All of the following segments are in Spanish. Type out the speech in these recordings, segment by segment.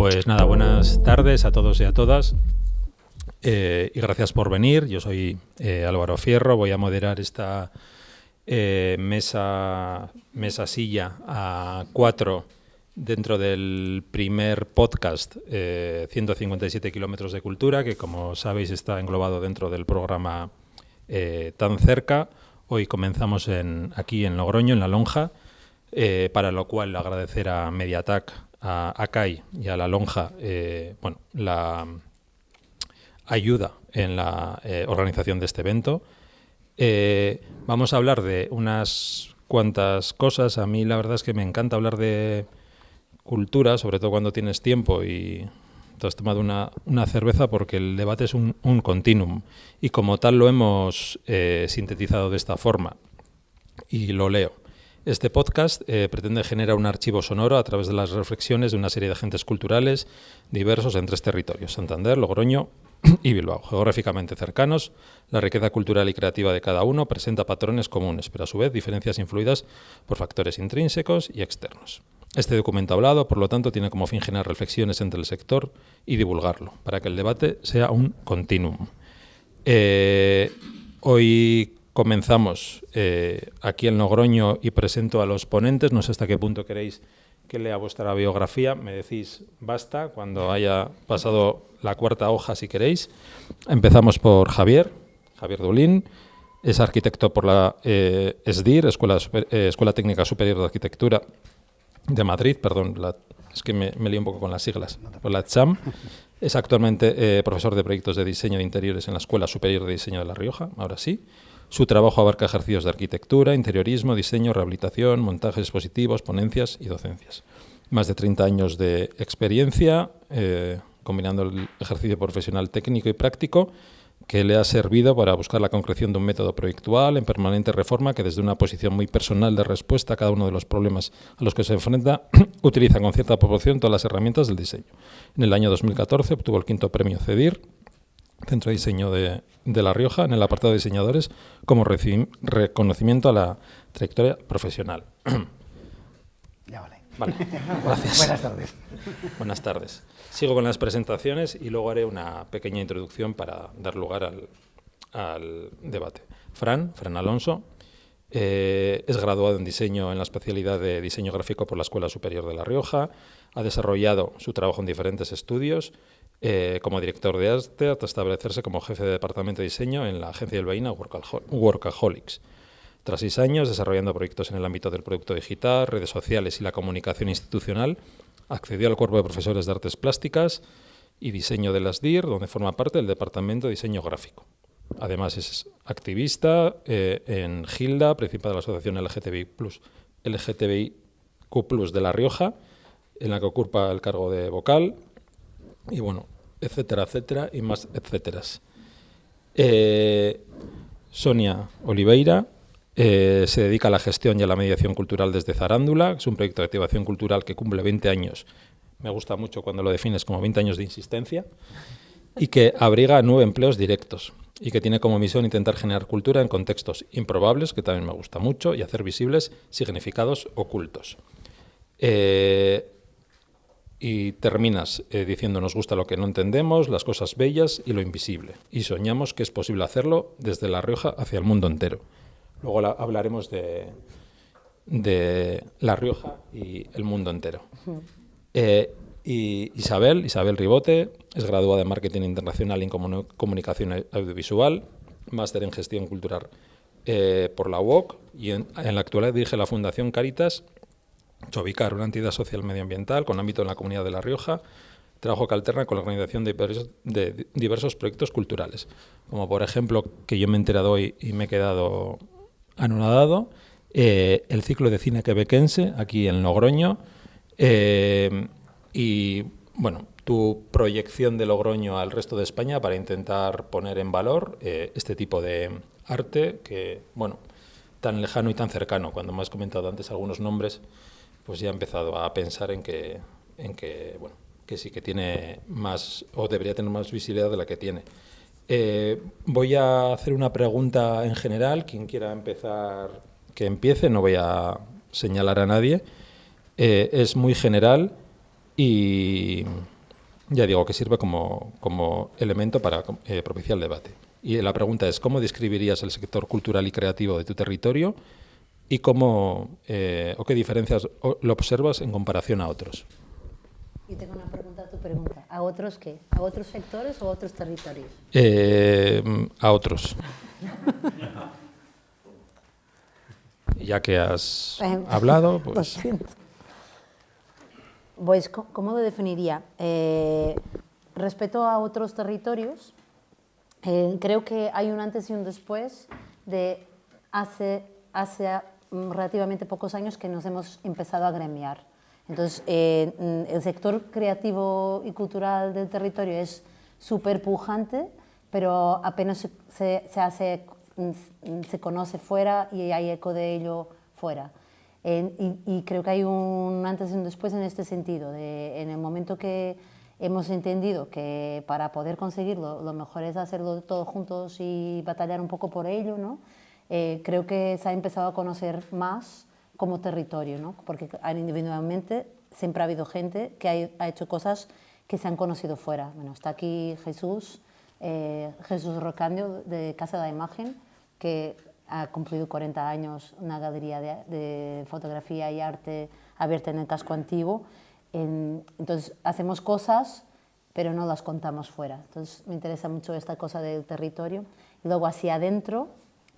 Pues nada, buenas tardes a todos y a todas y gracias por venir. Yo soy Álvaro Fierro, voy a moderar esta mesa silla a 4 dentro del primer podcast 157 kilómetros de cultura, que como sabéis está englobado dentro del programa Tan Cerca. Hoy comenzamos aquí en Logroño, en La Lonja, para lo cual agradecer a Mediatac, a CAI y a La Lonja la ayuda en la organización de este evento. Vamos a hablar de unas cuantas cosas. A mí la verdad es que me encanta hablar de cultura, sobre todo cuando tienes tiempo y te has tomado una cerveza, porque el debate es un continuum y como tal lo hemos sintetizado de esta forma y lo leo. Este podcast pretende generar un archivo sonoro a través de las reflexiones de una serie de agentes culturales diversos en 3 territorios: Santander, Logroño y Bilbao. Geográficamente cercanos, la riqueza cultural y creativa de cada uno presenta patrones comunes, pero a su vez diferencias influidas por factores intrínsecos y externos. Este documento hablado, por lo tanto, tiene como fin generar reflexiones entre el sector y divulgarlo, para que el debate sea un continuum. Hoy comenzamos aquí en Logroño y presento a los ponentes. No sé hasta qué punto queréis que lea vuestra biografía. Me decís basta cuando haya pasado la 4ª hoja, si queréis. Empezamos por Javier Dulín. Es arquitecto por la SDIR, Escuela Técnica Superior de Arquitectura de Madrid. Perdón, es que me lío un poco con las siglas. Por la CHAM. Es actualmente profesor de proyectos de diseño de interiores en la Escuela Superior de Diseño de La Rioja. Ahora sí. Su trabajo abarca ejercicios de arquitectura, interiorismo, diseño, rehabilitación, montajes expositivos, ponencias y docencias. Más de 30 años de experiencia, combinando el ejercicio profesional técnico y práctico, que le ha servido para buscar la concreción de un método proyectual en permanente reforma que, desde una posición muy personal de respuesta a cada uno de los problemas a los que se enfrenta, utiliza con cierta proporción todas las herramientas del diseño. En el año 2014 obtuvo el 5º premio CEDIR, Centro de Diseño de La Rioja, en el apartado de diseñadores, como reconocimiento a la trayectoria profesional. Ya vale. Vale, gracias. Buenas tardes. Buenas tardes. Sigo con las presentaciones y luego haré una pequeña introducción para dar lugar al debate. Fran Alonso es graduado en diseño en la especialidad de diseño gráfico por la Escuela Superior de La Rioja. Ha desarrollado su trabajo en diferentes estudios como director de arte, hasta establecerse como jefe de departamento de diseño en la agencia bilbaína Workaholics. Tras 6 años desarrollando proyectos en el ámbito del producto digital, redes sociales y la comunicación institucional, accedió al cuerpo de profesores de artes plásticas y diseño de las DIR, donde forma parte del departamento de diseño gráfico. Además es activista en GILDA, principal de la asociación LGTBIQ+ de La Rioja, en la que ocupa el cargo de vocal, y bueno, etcétera, y más etcéteras. Sonia Oliveira se dedica a la gestión y a la mediación cultural desde Zarándula. Es un proyecto de activación cultural que cumple 20 años. Me gusta mucho cuando lo defines como 20 años de insistencia, y que abriga 9 empleos directos y que tiene como misión intentar generar cultura en contextos improbables, que también me gusta mucho, y hacer visibles significados ocultos. Y terminas diciendo: nos gusta lo que no entendemos, las cosas bellas y lo invisible, y soñamos que es posible hacerlo desde La Rioja hacia el mundo entero. Luego hablaremos de La Rioja y el mundo entero. Y Isabel Ribote es graduada en Marketing Internacional y en Comunicación Audiovisual, máster en Gestión Cultural por la UOC, y en la actualidad dirige la Fundación Caritas Chovicar, una entidad social medioambiental con ámbito en la comunidad de La Rioja, trabajo que alterna con la organización de diversos proyectos culturales, como por ejemplo, que yo me he enterado hoy y me he quedado anonadado, el ciclo de cine quebequense aquí en Logroño, y bueno, tu proyección de Logroño al resto de España para intentar poner en valor este tipo de arte que, bueno, tan lejano y tan cercano. Cuando me has comentado antes algunos nombres, pues ya he empezado a pensar en que bueno, que sí que tiene más, o debería tener más visibilidad de la que tiene. Voy a hacer una pregunta en general. Quien quiera empezar, que empiece. No voy a señalar a nadie. Es muy general y Ya digo que sirve como elemento para propiciar el debate. Y la pregunta es, ¿cómo describirías el sector cultural y creativo de tu territorio y o qué diferencias lo observas en comparación a otros? Y tengo una pregunta a tu pregunta. ¿A otros qué? ¿A otros sectores o a otros territorios? A otros. Ya que has hablado, pues... Lo siento. Pues, ¿cómo lo definiría? Respecto a otros territorios, creo que hay un antes y un después de hace relativamente pocos años que nos hemos empezado a gremiar. Entonces, el sector creativo y cultural del territorio es súper pujante, pero apenas se conoce fuera y hay eco de ello fuera. Y creo que hay un antes y un después en este sentido. En el momento que hemos entendido que para poder conseguirlo lo mejor es hacerlo todos juntos y batallar un poco por ello, ¿no? Creo que se ha empezado a conocer más como territorio, ¿no? Porque individualmente siempre ha habido gente que ha hecho cosas que se han conocido fuera. Bueno, está aquí Jesús Rocandio de Casa de la Imagen, que ha cumplido 40 años, una galería de fotografía y arte abierta en el casco antiguo. Entonces hacemos cosas, pero no las contamos fuera. Entonces me interesa mucho esta cosa del territorio. Y luego hacia adentro,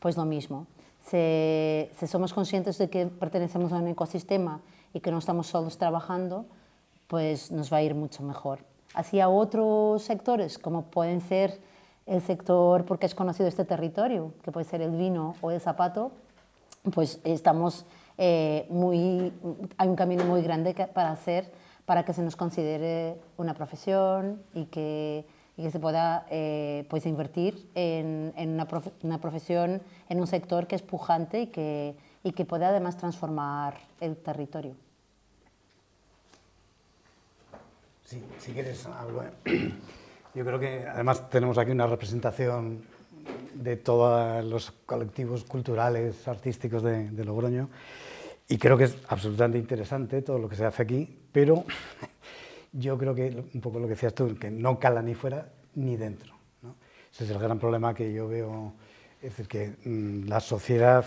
pues lo mismo. Si somos conscientes de que pertenecemos a un ecosistema y que no estamos solos trabajando, pues nos va a ir mucho mejor. Hacia otros sectores, como pueden ser el sector, porque es conocido este territorio, que puede ser el vino o el zapato, pues hay un camino muy grande para hacer para que se nos considere una profesión y que se pueda pues invertir en una profesión, en un sector que es pujante y que puede además transformar el territorio. Sí, si quieres algo. Yo creo que además tenemos aquí una representación de todos los colectivos culturales, artísticos de Logroño, y creo que es absolutamente interesante todo lo que se hace aquí, pero yo creo que un poco lo que decías tú, que no cala ni fuera ni dentro, ¿no? Ese es el gran problema que yo veo, es decir, que la sociedad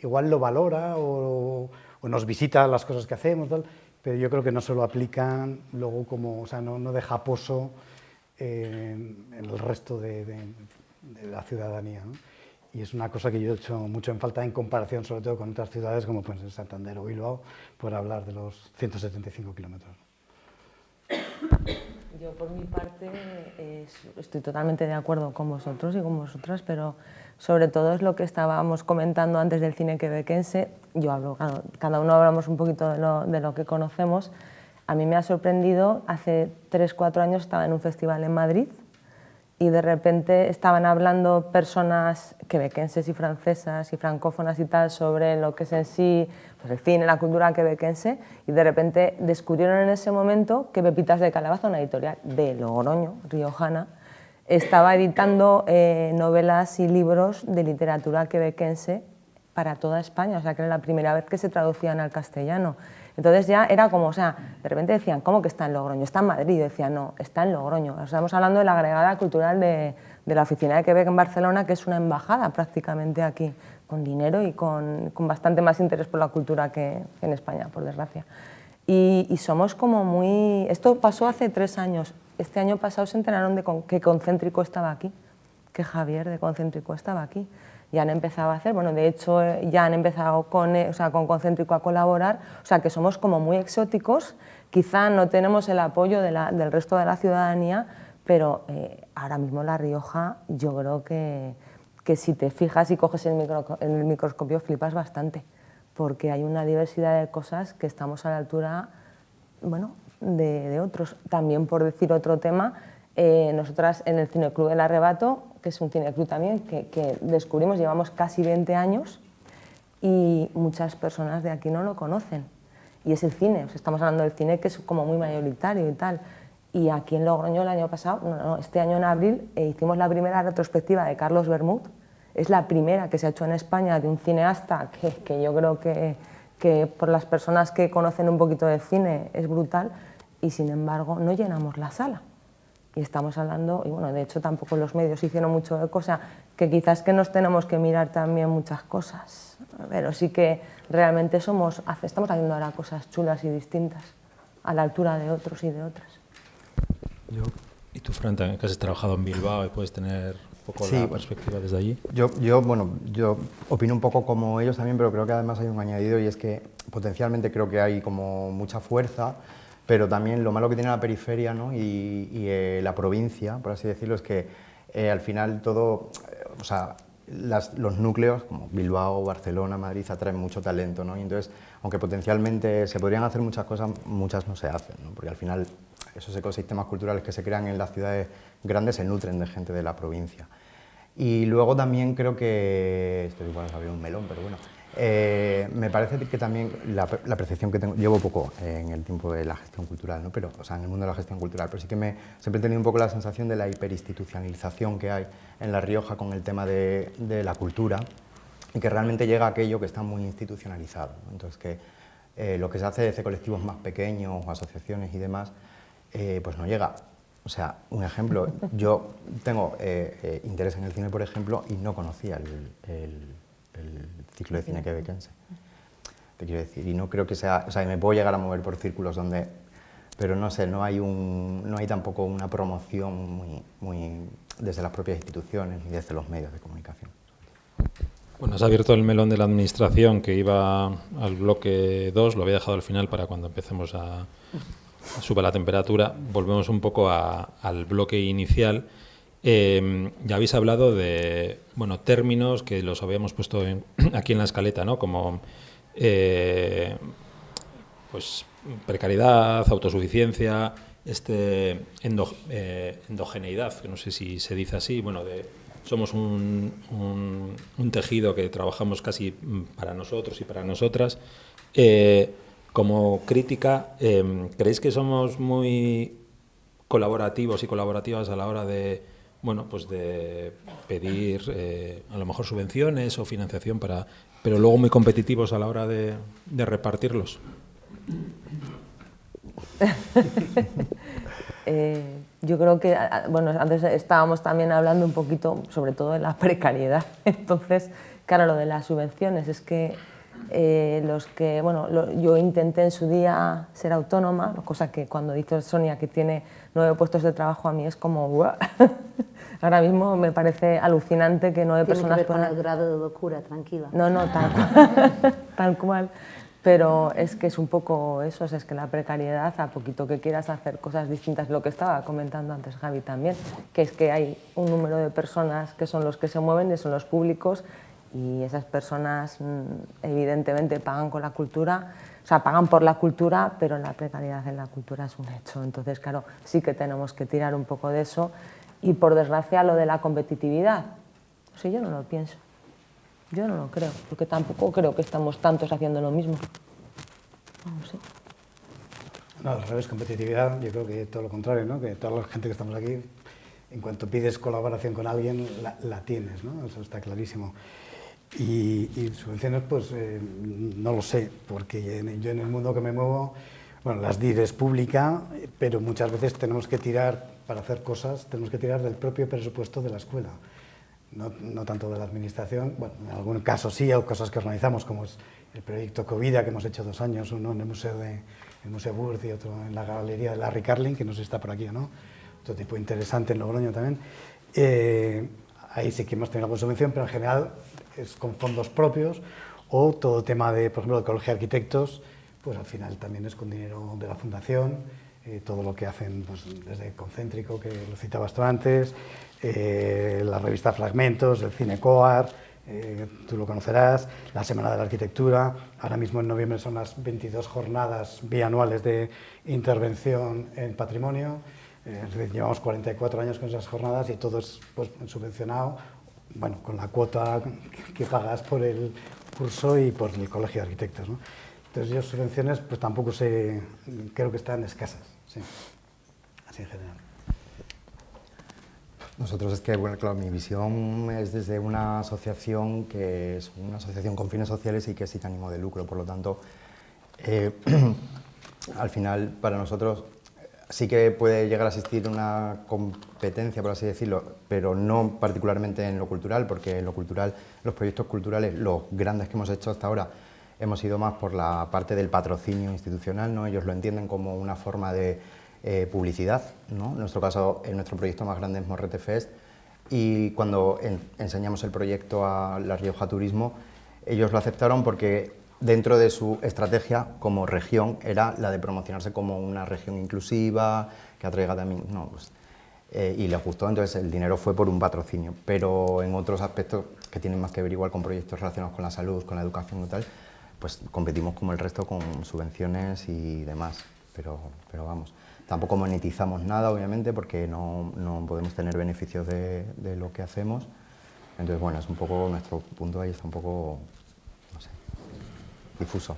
igual lo valora o nos visita las cosas que hacemos, tal, pero yo creo que no se lo aplican luego como, o sea, no deja pozo en el resto de la ciudadanía, ¿no? Y es una cosa que yo he hecho mucho en falta en comparación sobre todo con otras ciudades como pueden ser Santander o Bilbao, por hablar de los 175 kilómetros. Yo por mi parte estoy totalmente de acuerdo con vosotros y con vosotras, pero sobre todo es lo que estábamos comentando antes del cine quebequense. Yo hablo, cada uno hablamos un poquito de lo que conocemos. A mí me ha sorprendido, hace 3-4 años estaba en un festival en Madrid y de repente estaban hablando personas quebequenses y francesas y francófonas y tal sobre lo que es en sí pues el cine, la cultura quebequense, y de repente descubrieron en ese momento que Pepitas de Calabaza, una editorial de Logroño, riojana, estaba editando novelas y libros de literatura quebequense para toda España, o sea que era la primera vez que se traducían al castellano. Entonces ya era como, o sea, de repente decían, ¿cómo que está en Logroño? Está en Madrid. Y decían, no, está en Logroño. Estamos hablando de la agregada cultural de la Oficina de Quebec en Barcelona, que es una embajada prácticamente aquí, con dinero y con bastante más interés por la cultura que en España, por desgracia. Y somos como muy... Esto pasó hace 3 años. Este año pasado se enteraron de que Concéntrico estaba aquí, que Javier de Concéntrico estaba aquí. Ya han empezado a hacer, bueno, de hecho ya han empezado con Concéntrico a colaborar, o sea que somos como muy exóticos, quizá no tenemos el apoyo del resto de la ciudadanía, pero ahora mismo La Rioja yo creo que si te fijas y coges el microscopio flipas bastante, porque hay una diversidad de cosas que estamos a la altura, bueno, de otros. También por decir otro tema, nosotras en el Cineclub El Arrebato, que es un cineclub también que descubrimos, llevamos casi 20 años y muchas personas de aquí no lo conocen. Y es el cine, o sea, estamos hablando del cine que es como muy mayoritario y tal. Y aquí en Logroño el año pasado, este año en abril, hicimos la primera retrospectiva de Carlos Bermud. Es la primera que se ha hecho en España de un cineasta que yo creo que por las personas que conocen un poquito de cine es brutal. y sin embargo no llenamos la sala. Y estamos hablando, y bueno, de hecho tampoco los medios hicieron mucho eco, o sea, que quizás que nos tenemos que mirar también muchas cosas, pero sí que realmente estamos haciendo ahora cosas chulas y distintas, a la altura de otros y de otras. ¿Y tú, Fran, que has trabajado en Bilbao y puedes tener un poco la perspectiva desde allí? Yo opino un poco como ellos también, pero creo que además hay un añadido, y es que potencialmente creo que hay como mucha fuerza, pero también lo malo que tiene la periferia, ¿no? y la provincia, por así decirlo, es que al final todo, o sea, los núcleos como Bilbao, Barcelona, Madrid atraen mucho talento, ¿no? Y entonces, aunque potencialmente se podrían hacer muchas cosas, muchas no se hacen, ¿no? Porque al final esos ecosistemas culturales que se crean en las ciudades grandes se nutren de gente de la provincia. Y luego también creo que, esto igual es abrir un melón, pero bueno, me parece que también la percepción que tengo, llevo poco en el tiempo de la gestión cultural, ¿no? Pero, o sea, en el mundo de la gestión cultural, pero sí que siempre he tenido un poco la sensación de la hiperinstitucionalización que hay en La Rioja con el tema de la cultura, y que realmente llega a aquello que está muy institucionalizado, ¿no? Entonces, que lo que se hace desde colectivos más pequeños o asociaciones y demás, pues no llega. O sea, un ejemplo, yo tengo interés en el cine, por ejemplo, y no conocía el ciclo de cine quebequense, te quiero decir, y no creo que sea, o sea, me puedo llegar a mover por círculos donde, pero no sé, no hay tampoco una promoción muy desde las propias instituciones ni desde los medios de comunicación. Bueno, has abierto el melón de la administración que iba al bloque 2, lo había dejado al final para cuando empecemos a suba la temperatura. Volvemos un poco al bloque inicial. Ya habéis hablado de términos que los habíamos puesto aquí en la escaleta, ¿no? Como pues precariedad, autosuficiencia, endogeneidad, que no sé si se dice así, somos un tejido que trabajamos casi para nosotros y para nosotras. Como crítica, ¿creéis que somos muy colaborativos y colaborativas a la hora de de pedir a lo mejor subvenciones o financiación pero luego muy competitivos a la hora de repartirlos? Yo creo que, antes estábamos también hablando un poquito sobre todo de la precariedad. Entonces, claro, lo de las subvenciones es que yo intenté en su día ser autónoma, cosa que cuando dice Sonia que tiene 9 puestos de trabajo, a mí es como ¡guau! Ahora mismo me parece alucinante que 9 personas puedan... Tiene que ver con el grado de locura, tranquila. No, tal cual. Pero es que es un poco eso, es que la precariedad, a poquito que quieras hacer cosas distintas, lo que estaba comentando antes Javi también, que es que hay un número de personas que son los que se mueven y son los públicos, y esas personas evidentemente pagan con la cultura, o sea, pagan por la cultura, pero la precariedad en la cultura es un hecho. Entonces, claro, sí que tenemos que tirar un poco de eso. Y por desgracia lo de la competitividad, sí, yo no lo pienso, yo no lo creo, porque tampoco creo que estamos tantos haciendo lo mismo. No sé. No, al revés, competitividad, yo creo que todo lo contrario, ¿no? Que toda la gente que estamos aquí, en cuanto pides colaboración con alguien, la tienes, ¿no? Eso está clarísimo. Y subvenciones, pues no lo sé, porque yo en el mundo que me muevo, las DIR es pública, pero muchas veces tenemos que tirar, para hacer cosas, tenemos que tirar del propio presupuesto de la escuela, no tanto de la administración. En algún caso sí, hay cosas que organizamos, como es el proyecto Covida, que hemos hecho 2 años, uno en el Museo Würth y otro en la Galería de Larry Carlin, que no sé si está por aquí o no, otro tipo interesante en Logroño también. Ahí sí que hemos tenido alguna subvención, pero en general es con fondos propios, o todo tema de, por ejemplo, el Colegio de Arquitectos, pues al final también es con dinero de la Fundación, todo lo que hacen desde Concéntrico, que lo citabas tú antes, la revista Fragmentos, el Cine Coar, tú lo conocerás, la Semana de la Arquitectura. Ahora mismo en noviembre son las 22 jornadas bianuales de intervención en patrimonio. Llevamos 44 años con esas jornadas y todo es subvencionado, con la cuota que pagas por el curso y por el Colegio de Arquitectos, ¿no? Entonces yo subvenciones pues tampoco creo que están escasas, sí, así en general. Nosotros es que, claro, mi visión es desde una asociación que es una asociación con fines sociales y que es sin ánimo de lucro, por lo tanto, al final para nosotros sí que puede llegar a existir una competencia, por así decirlo, pero no particularmente en lo cultural, porque en lo cultural, los proyectos culturales, los grandes que hemos hecho hasta ahora, hemos ido más por la parte del patrocinio institucional, ¿no? Ellos lo entienden como una forma de publicidad, ¿no? En nuestro caso, en nuestro proyecto más grande es Morrete Fest, y cuando enseñamos el proyecto a La Rioja Turismo, ellos lo aceptaron porque dentro de su estrategia como región era la de promocionarse como una región inclusiva, que atraiga también, no, pues, y les gustó, entonces el dinero fue por un patrocinio, pero en otros aspectos que tienen más que ver igual con proyectos relacionados con la salud, con la educación y tal, pues competimos como el resto con subvenciones y demás, pero vamos, tampoco monetizamos nada obviamente porque no podemos tener beneficios de lo que hacemos, entonces bueno, es un poco, nuestro punto ahí está un poco, no sé, difuso.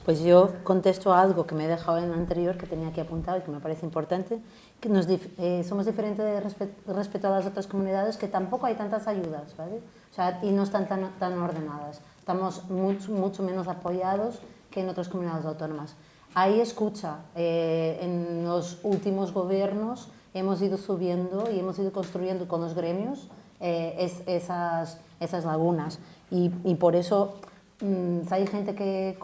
Pues yo contesto a algo que me he dejado en el anterior, que tenía que apuntar y que me parece importante, que somos diferentes respecto a las otras comunidades, que tampoco hay tantas ayudas, ¿vale? O sea, y no están tan ordenadas. Estamos mucho menos apoyados que en otras comunidades autónomas. Hay escucha. En los últimos gobiernos hemos ido subiendo y hemos ido construyendo con los gremios esas lagunas. Y por eso... Si hay gente que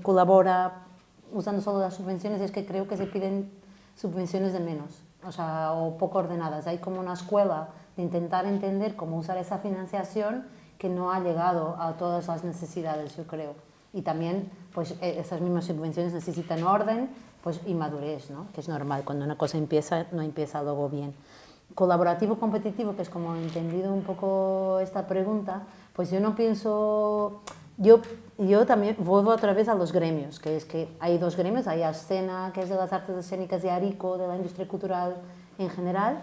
colabora usando solo las subvenciones, es que creo que se piden subvenciones de menos, o sea, o poco ordenadas. Hay como una escuela de intentar entender cómo usar esa financiación que no ha llegado a todas las necesidades, yo creo. Y también, pues, esas mismas subvenciones necesitan orden, pues, y madurez, ¿no? Que es normal, cuando una cosa empieza, no empieza luego bien. Colaborativo competitivo, que es como he entendido un poco esta pregunta, pues yo no pienso... Yo también vuelvo otra vez a los gremios, que es que hay dos gremios, hay Ascena, que es de las artes escénicas, y Arico, de la industria cultural en general.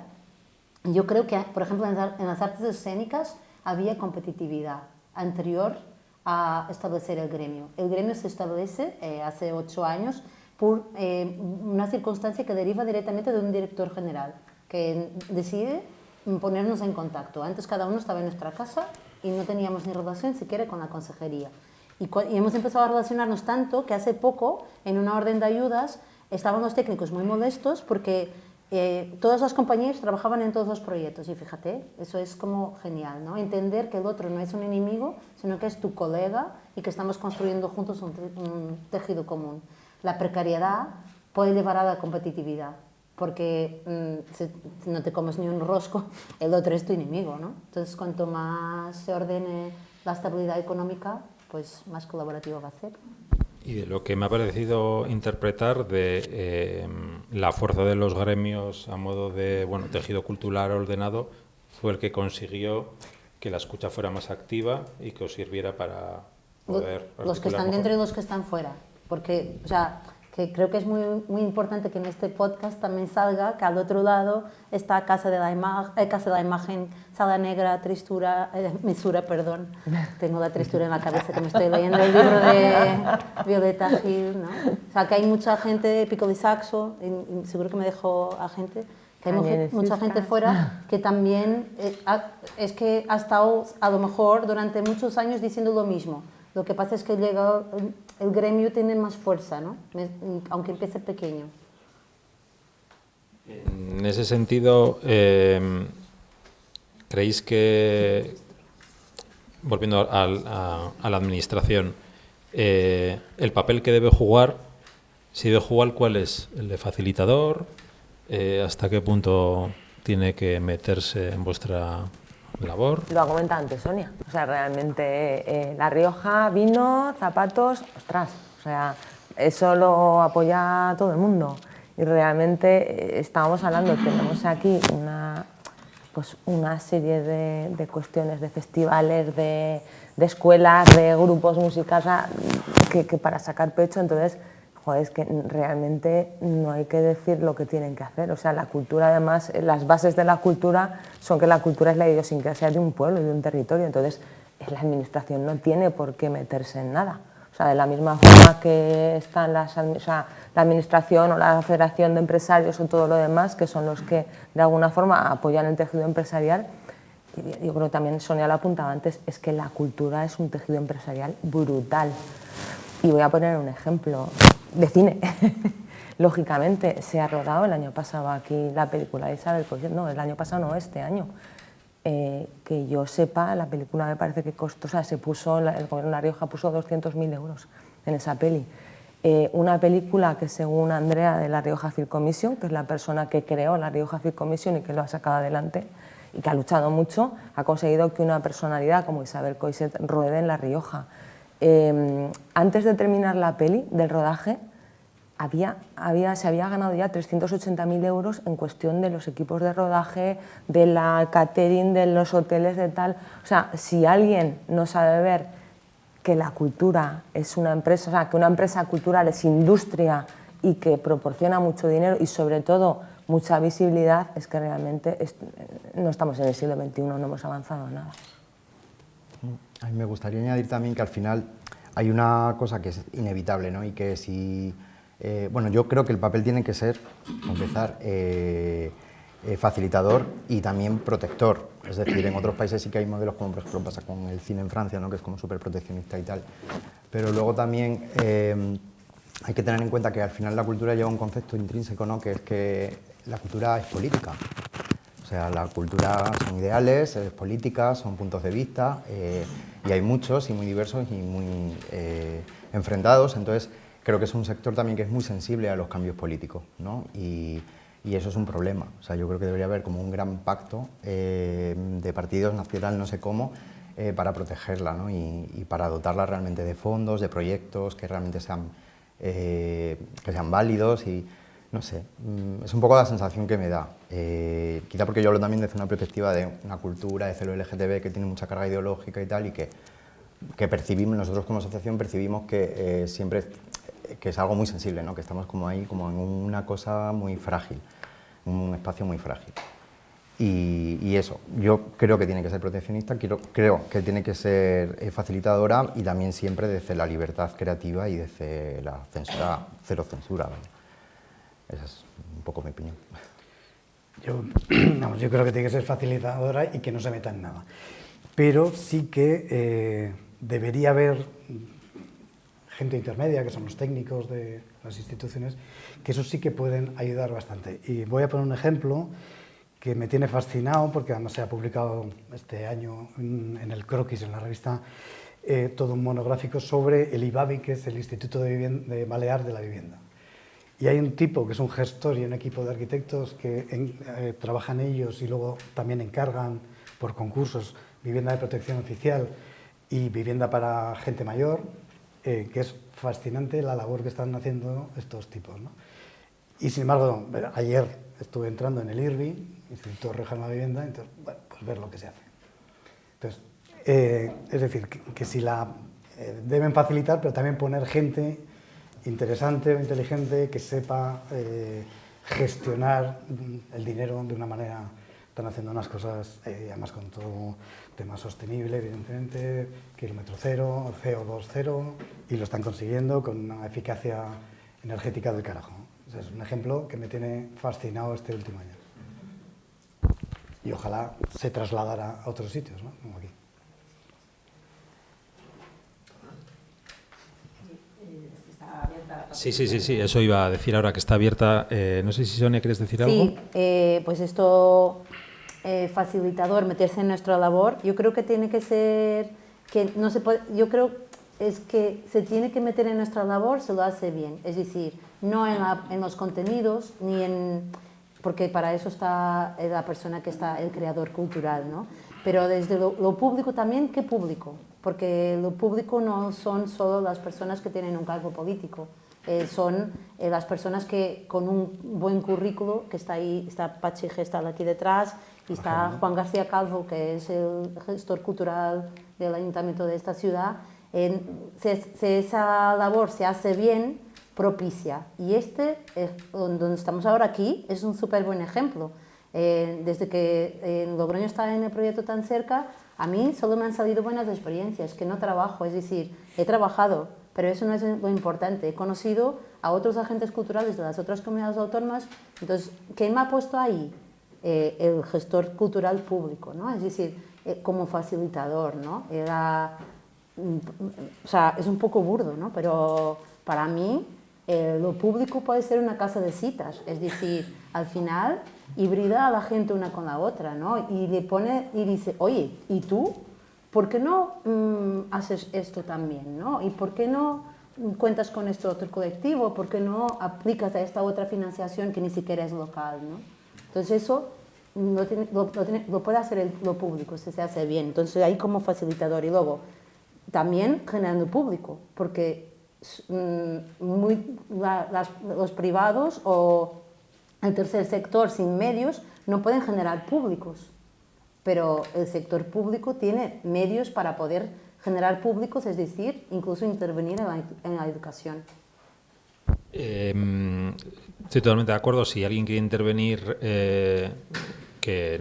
Yo creo que, por ejemplo, en las artes escénicas había competitividad anterior a establecer el gremio. El gremio se establece hace 8 años por una circunstancia que deriva directamente de un director general, que decide ponernos en contacto. Antes cada uno estaba en nuestra casa y no teníamos ni relación siquiera con la consejería. Y hemos empezado a relacionarnos tanto que hace poco, en una orden de ayudas, estaban los técnicos muy molestos porque todas las compañías trabajaban en todos los proyectos. Y fíjate, eso es como genial, ¿no? Entender que el otro no es un enemigo, sino que es tu colega y que estamos construyendo juntos un tejido común. La precariedad puede llevar a la competitividad, porque si no te comes ni un rosco, el otro es tu enemigo, ¿no? Entonces, cuanto más se ordene la estabilidad económica, pues más colaborativo va a ser. Y de lo que me ha parecido interpretar de la fuerza de los gremios a modo de tejido cultural ordenado fue el que consiguió que la escucha fuera más activa y que os sirviera para poder... Los que están dentro y los que están fuera, porque, o sea, que creo que es muy importante que en este podcast también salga que al otro lado está Casa de la Imagen, Sala Negra, Mesura, perdón. Tengo la tristura en la cabeza que me estoy leyendo el libro de Violeta Gil, ¿no? O sea, que hay mucha gente, Piccoli Saxo, y seguro que me dejo a gente, que hay mucha gente fuera que también es que ha estado a lo mejor durante muchos años diciendo lo mismo. Lo que pasa es que el gremio tiene más fuerza, ¿no? Aunque empiece pequeño. En ese sentido, ¿creéis que, volviendo a la administración, el papel que debe jugar, si debe jugar, ¿cuál es? ¿El de facilitador? ¿Hasta qué punto tiene que meterse en vuestra labor? Lo ha comentado antes Sonia, o sea, realmente La Rioja, vino, zapatos, ostras, o sea, eso lo apoya todo el mundo y realmente estábamos hablando, tenemos aquí una serie de cuestiones, de festivales, de escuelas, de grupos musicales, o sea, que para sacar pecho, entonces, joder, es que realmente no hay que decir lo que tienen que hacer. O sea, la cultura, además, las bases de la cultura son que la cultura es la idiosincrasia de un pueblo y de un territorio. Entonces, la administración no tiene por qué meterse en nada. O sea, de la misma forma que están la administración o la federación de empresarios o todo lo demás, que son los que de alguna forma apoyan el tejido empresarial, yo creo que también Sonia lo apuntaba antes, es que la cultura es un tejido empresarial brutal. Y voy a poner un ejemplo de cine. lógicamente se ha rodado, el año pasado aquí la película de Isabel Coixet, no, el año pasado no, este año. Que yo sepa, la película me parece que costó, o sea, el gobierno de La Rioja puso 200.000 euros en esa peli. Una película que según Andrea de La Rioja Film Commission, que es la persona que creó La Rioja Film Commission y que lo ha sacado adelante y que ha luchado mucho, ha conseguido que una personalidad como Isabel Coixet ruede en La Rioja. Antes de terminar la peli, del rodaje, se había ganado ya 380.000 euros en cuestión de los equipos de rodaje, de la catering, de los hoteles, de tal. O sea, si alguien no sabe ver que la cultura es una empresa, o sea, que una empresa cultural es industria y que proporciona mucho dinero y sobre todo mucha visibilidad, es que realmente no estamos en el siglo XXI, no hemos avanzado nada. A mí me gustaría añadir también que al final hay una cosa que es inevitable, ¿no? Y que si... bueno, yo creo que el papel tiene que ser, para empezar, facilitador y también protector. Es decir, en otros países sí que hay modelos, como por ejemplo pasa con el cine en Francia, ¿no? Que es como súper proteccionista y tal. Pero luego también hay que tener en cuenta que al final la cultura lleva un concepto intrínseco, ¿no? Que es que la cultura es política. O sea, la cultura son ideales, es política, son puntos de vista, y hay muchos y muy diversos y muy enfrentados. Entonces, creo que es un sector también que es muy sensible a los cambios políticos, ¿no? Y eso es un problema. O sea, yo creo que debería haber como un gran pacto de partidos nacional, no sé cómo, para protegerla, ¿no? Y para dotarla realmente de fondos, de proyectos que realmente sean válidos y, no sé, es un poco la sensación que me da. Quizá porque yo hablo también desde una perspectiva de una cultura, de celo LGTB que tiene mucha carga ideológica y tal, y que percibimos, nosotros como asociación percibimos que siempre que es algo muy sensible, ¿no? Que estamos como ahí, como en una cosa muy frágil, un espacio muy frágil. Y eso, yo creo que tiene que ser proteccionista, creo que tiene que ser facilitadora y también siempre desde la libertad creativa y desde la censura, cero censura, ¿vale? Esa es un poco mi opinión. Yo creo que tiene que ser facilitadora y que no se meta en nada. Pero sí que debería haber gente intermedia, que son los técnicos de las instituciones, que eso sí que pueden ayudar bastante. Y voy a poner un ejemplo que me tiene fascinado, porque además se ha publicado este año en el Croquis, en la revista, todo un monográfico sobre el IBABI, que es el Instituto de Balear de la Vivienda. Y hay un tipo que es un gestor y un equipo de arquitectos que trabajan ellos y luego también encargan por concursos vivienda de protección oficial y vivienda para gente mayor, que es fascinante la labor que están haciendo estos tipos, ¿no? Y sin embargo, ayer estuve entrando en el IRBI, Instituto Regional de la Vivienda, entonces, bueno, pues ver lo que se hace. Entonces, es decir, que si deben facilitar, pero también poner gente interesante o inteligente que sepa gestionar el dinero de una manera. Están haciendo unas cosas, además con todo tema sostenible, evidentemente, kilómetro cero, CO2 cero, y lo están consiguiendo con una eficacia energética del carajo. O sea, es un ejemplo que me tiene fascinado este último año. Y ojalá se trasladara a otros sitios, ¿no? Como aquí. Sí, eso iba a decir ahora que está abierta. No sé si Sonia, ¿quieres decir algo? Sí, pues esto, facilitador, meterse en nuestra labor, yo creo que tiene que ser, que no se puede, yo creo es que se tiene que meter en nuestra labor, se lo hace bien, es decir, no en los contenidos, ni porque para eso está la persona que está, el creador cultural, ¿no? Pero desde lo público también, ¿qué público? Porque lo público no son solo las personas que tienen un cargo político, son las personas que con un buen currículo, que está ahí, está Pachi Gestal aquí detrás, y está Juan García Calvo, que es el gestor cultural del ayuntamiento de esta ciudad. Si esa labor se hace bien, propicia. Y donde estamos ahora aquí, es un súper buen ejemplo. Desde que Logroño está en el proyecto tan cerca, a mí solo me han salido buenas experiencias, que no trabajo, es decir, he trabajado, pero eso no es lo importante. He conocido a otros agentes culturales de las otras comunidades autónomas. Entonces, ¿qué me ha puesto ahí? El gestor cultural público, ¿no? Es decir, como facilitador, ¿no? O sea, es un poco burdo, ¿no? Pero para mí Lo público puede ser una casa de citas, es decir, al final hibrida a la gente una con la otra, ¿no? Y le pone y dice, oye, ¿y tú? ¿Por qué no haces esto también, ¿no? ¿Y por qué no cuentas con este otro colectivo? ¿Por qué no aplicas a esta otra financiación que ni siquiera es local, ¿no? Entonces eso lo puede hacer lo público si se hace bien. Entonces ahí como facilitador y luego también generando público, porque los privados o el tercer sector sin medios no pueden generar públicos, pero el sector público tiene medios para poder generar públicos, es decir, incluso intervenir en la educación. Estoy totalmente de acuerdo. Si alguien quiere intervenir, que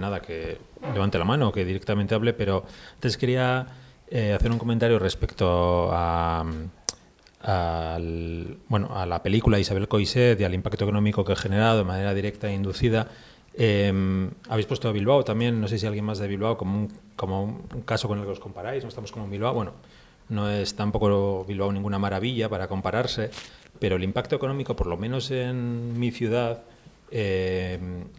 levante la mano, que directamente hable, pero antes quería hacer un comentario respecto a la película Isabel Coixet y al impacto económico que ha generado de manera directa e inducida. Habéis puesto a Bilbao también, no sé si alguien más de Bilbao, como un caso con el que os comparáis. No estamos como en Bilbao, bueno, no es tampoco Bilbao ninguna maravilla para compararse, pero el impacto económico, por lo menos en mi ciudad,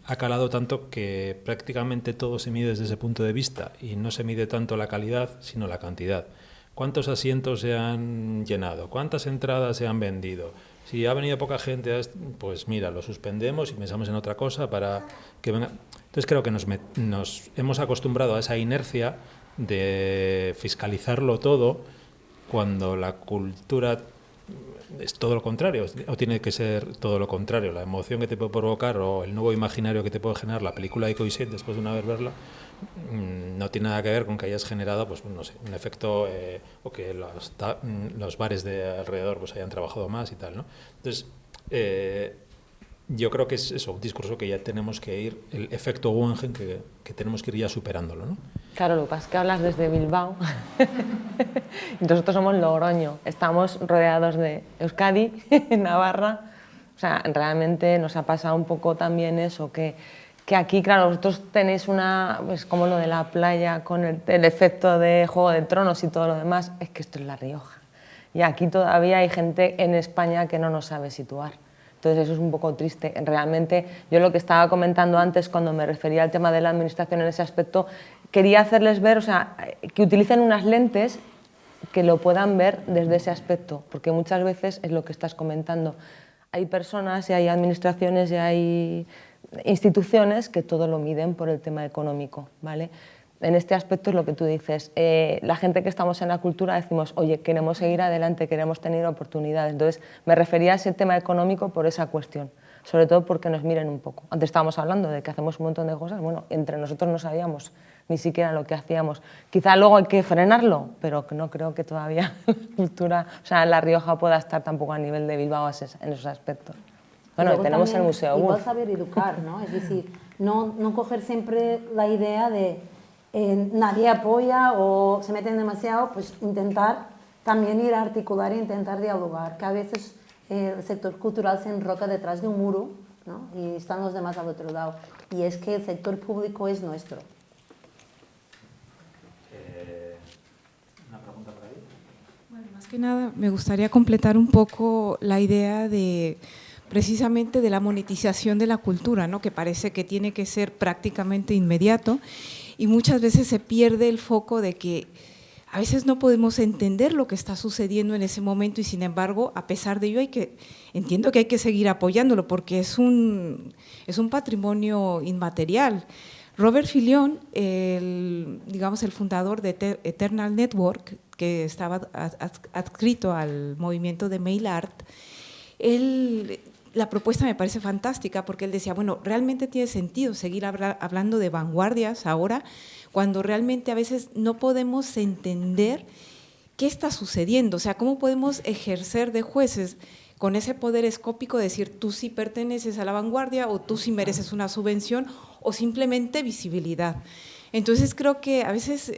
ha calado tanto que prácticamente todo se mide desde ese punto de vista y no se mide tanto la calidad sino la cantidad. ¿Cuántos asientos se han llenado? ¿Cuántas entradas se han vendido? Si ha venido poca gente, pues mira, lo suspendemos y pensamos en otra cosa para que venga. Entonces creo que nos hemos acostumbrado a esa inercia de fiscalizarlo todo cuando la cultura es todo lo contrario, o tiene que ser todo lo contrario. La emoción que te puede provocar o el nuevo imaginario que te puede generar la película de Coixet después de una vez verla no tiene nada que ver con que hayas generado, pues no sé, un efecto o que los bares de alrededor pues hayan trabajado más y tal, ¿no? Entonces, yo creo que es eso, un discurso que ya tenemos que ir, el efecto Guggenheim que tenemos que ir ya superándolo, ¿no? Claro, lo que pasa es que hablas desde Bilbao y nosotros somos Logroño, estamos rodeados de Euskadi, Navarra, o sea, realmente nos ha pasado un poco también eso, que aquí, claro, vosotros tenéis pues como lo de la playa con el efecto de Juego de Tronos y todo lo demás, es que esto es La Rioja. Y aquí todavía hay gente en España que no nos sabe situar. Entonces eso es un poco triste. Realmente yo lo que estaba comentando antes cuando me refería al tema de la administración en ese aspecto, quería hacerles ver, o sea, que utilicen unas lentes que lo puedan ver desde ese aspecto, porque muchas veces es lo que estás comentando. Hay personas y hay administraciones y hay instituciones que todo lo miden por el tema económico, ¿vale? En este aspecto es lo que tú dices, la gente que estamos en la cultura decimos, oye, queremos seguir adelante, queremos tener oportunidades. Entonces me refería a ese tema económico por esa cuestión, sobre todo porque nos miren un poco. Antes estábamos hablando de que hacemos un montón de cosas, bueno, entre nosotros no sabíamos ni siquiera lo que hacíamos. Quizá luego hay que frenarlo, pero no creo que todavía la cultura, o sea, La Rioja pueda estar tampoco a nivel de Bilbao en esos aspectos. Bueno, y tenemos el Museo Igual Gürtel. saber educar, ¿no? Es decir, no coger siempre la idea de nadie apoya o se meten demasiado, pues intentar también ir a articular e intentar dialogar, que a veces el sector cultural se enroca detrás de un muro, ¿no? Y están los demás al otro lado. Y es que el sector público es nuestro. ¿Una pregunta por ahí? Bueno, más que nada me gustaría completar un poco la idea de precisamente de la monetización de la cultura, ¿no? Que parece que tiene que ser prácticamente inmediato y muchas veces se pierde el foco de que a veces no podemos entender lo que está sucediendo en ese momento y sin embargo, a pesar de ello, entiendo que hay que seguir apoyándolo porque es un patrimonio inmaterial. Robert Fillion, el fundador de Eternal Network, que estaba adscrito al movimiento de Mail Art, la propuesta me parece fantástica porque él decía, bueno, realmente tiene sentido seguir hablando de vanguardias ahora cuando realmente a veces no podemos entender qué está sucediendo, o sea, cómo podemos ejercer de jueces con ese poder escópico de decir tú sí perteneces a la vanguardia o tú sí mereces una subvención o simplemente visibilidad. Entonces creo que a veces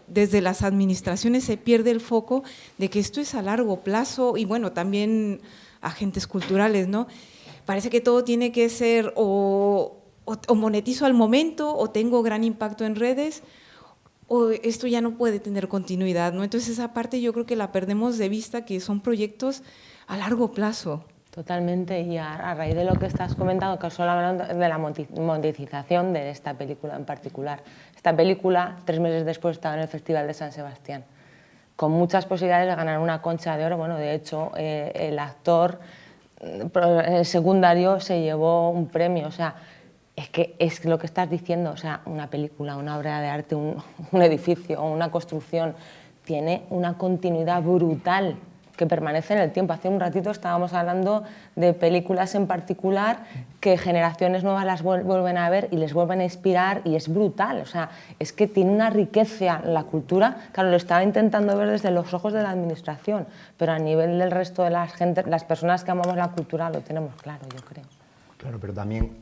desde las administraciones se pierde el foco de que esto es a largo plazo y bueno, también agentes culturales, ¿no? Parece que todo tiene que ser o monetizo al momento o tengo gran impacto en redes o esto ya no puede tener continuidad, ¿no? Entonces esa parte yo creo que la perdemos de vista, que son proyectos a largo plazo. Totalmente, y a raíz de lo que estás comentando, que solo hablando de la monetización de esta película en particular. Esta película, 3 meses después, estaba en el Festival de San Sebastián, con muchas posibilidades de ganar una Concha de Oro. Bueno, de hecho, el actor secundario se llevó un premio. O sea, es que es lo que estás diciendo. O sea, una película, una obra de arte, un edificio o una construcción tiene una continuidad brutal que permanece en el tiempo. Hace un ratito estábamos hablando de películas en particular que generaciones nuevas las vuelven a ver y les vuelven a inspirar, y es brutal. O sea, es que tiene una riqueza la cultura. Claro, lo estaba intentando ver desde los ojos de la administración, pero a nivel del resto de la gente, las personas que amamos la cultura, lo tenemos claro, yo creo. Claro, pero también,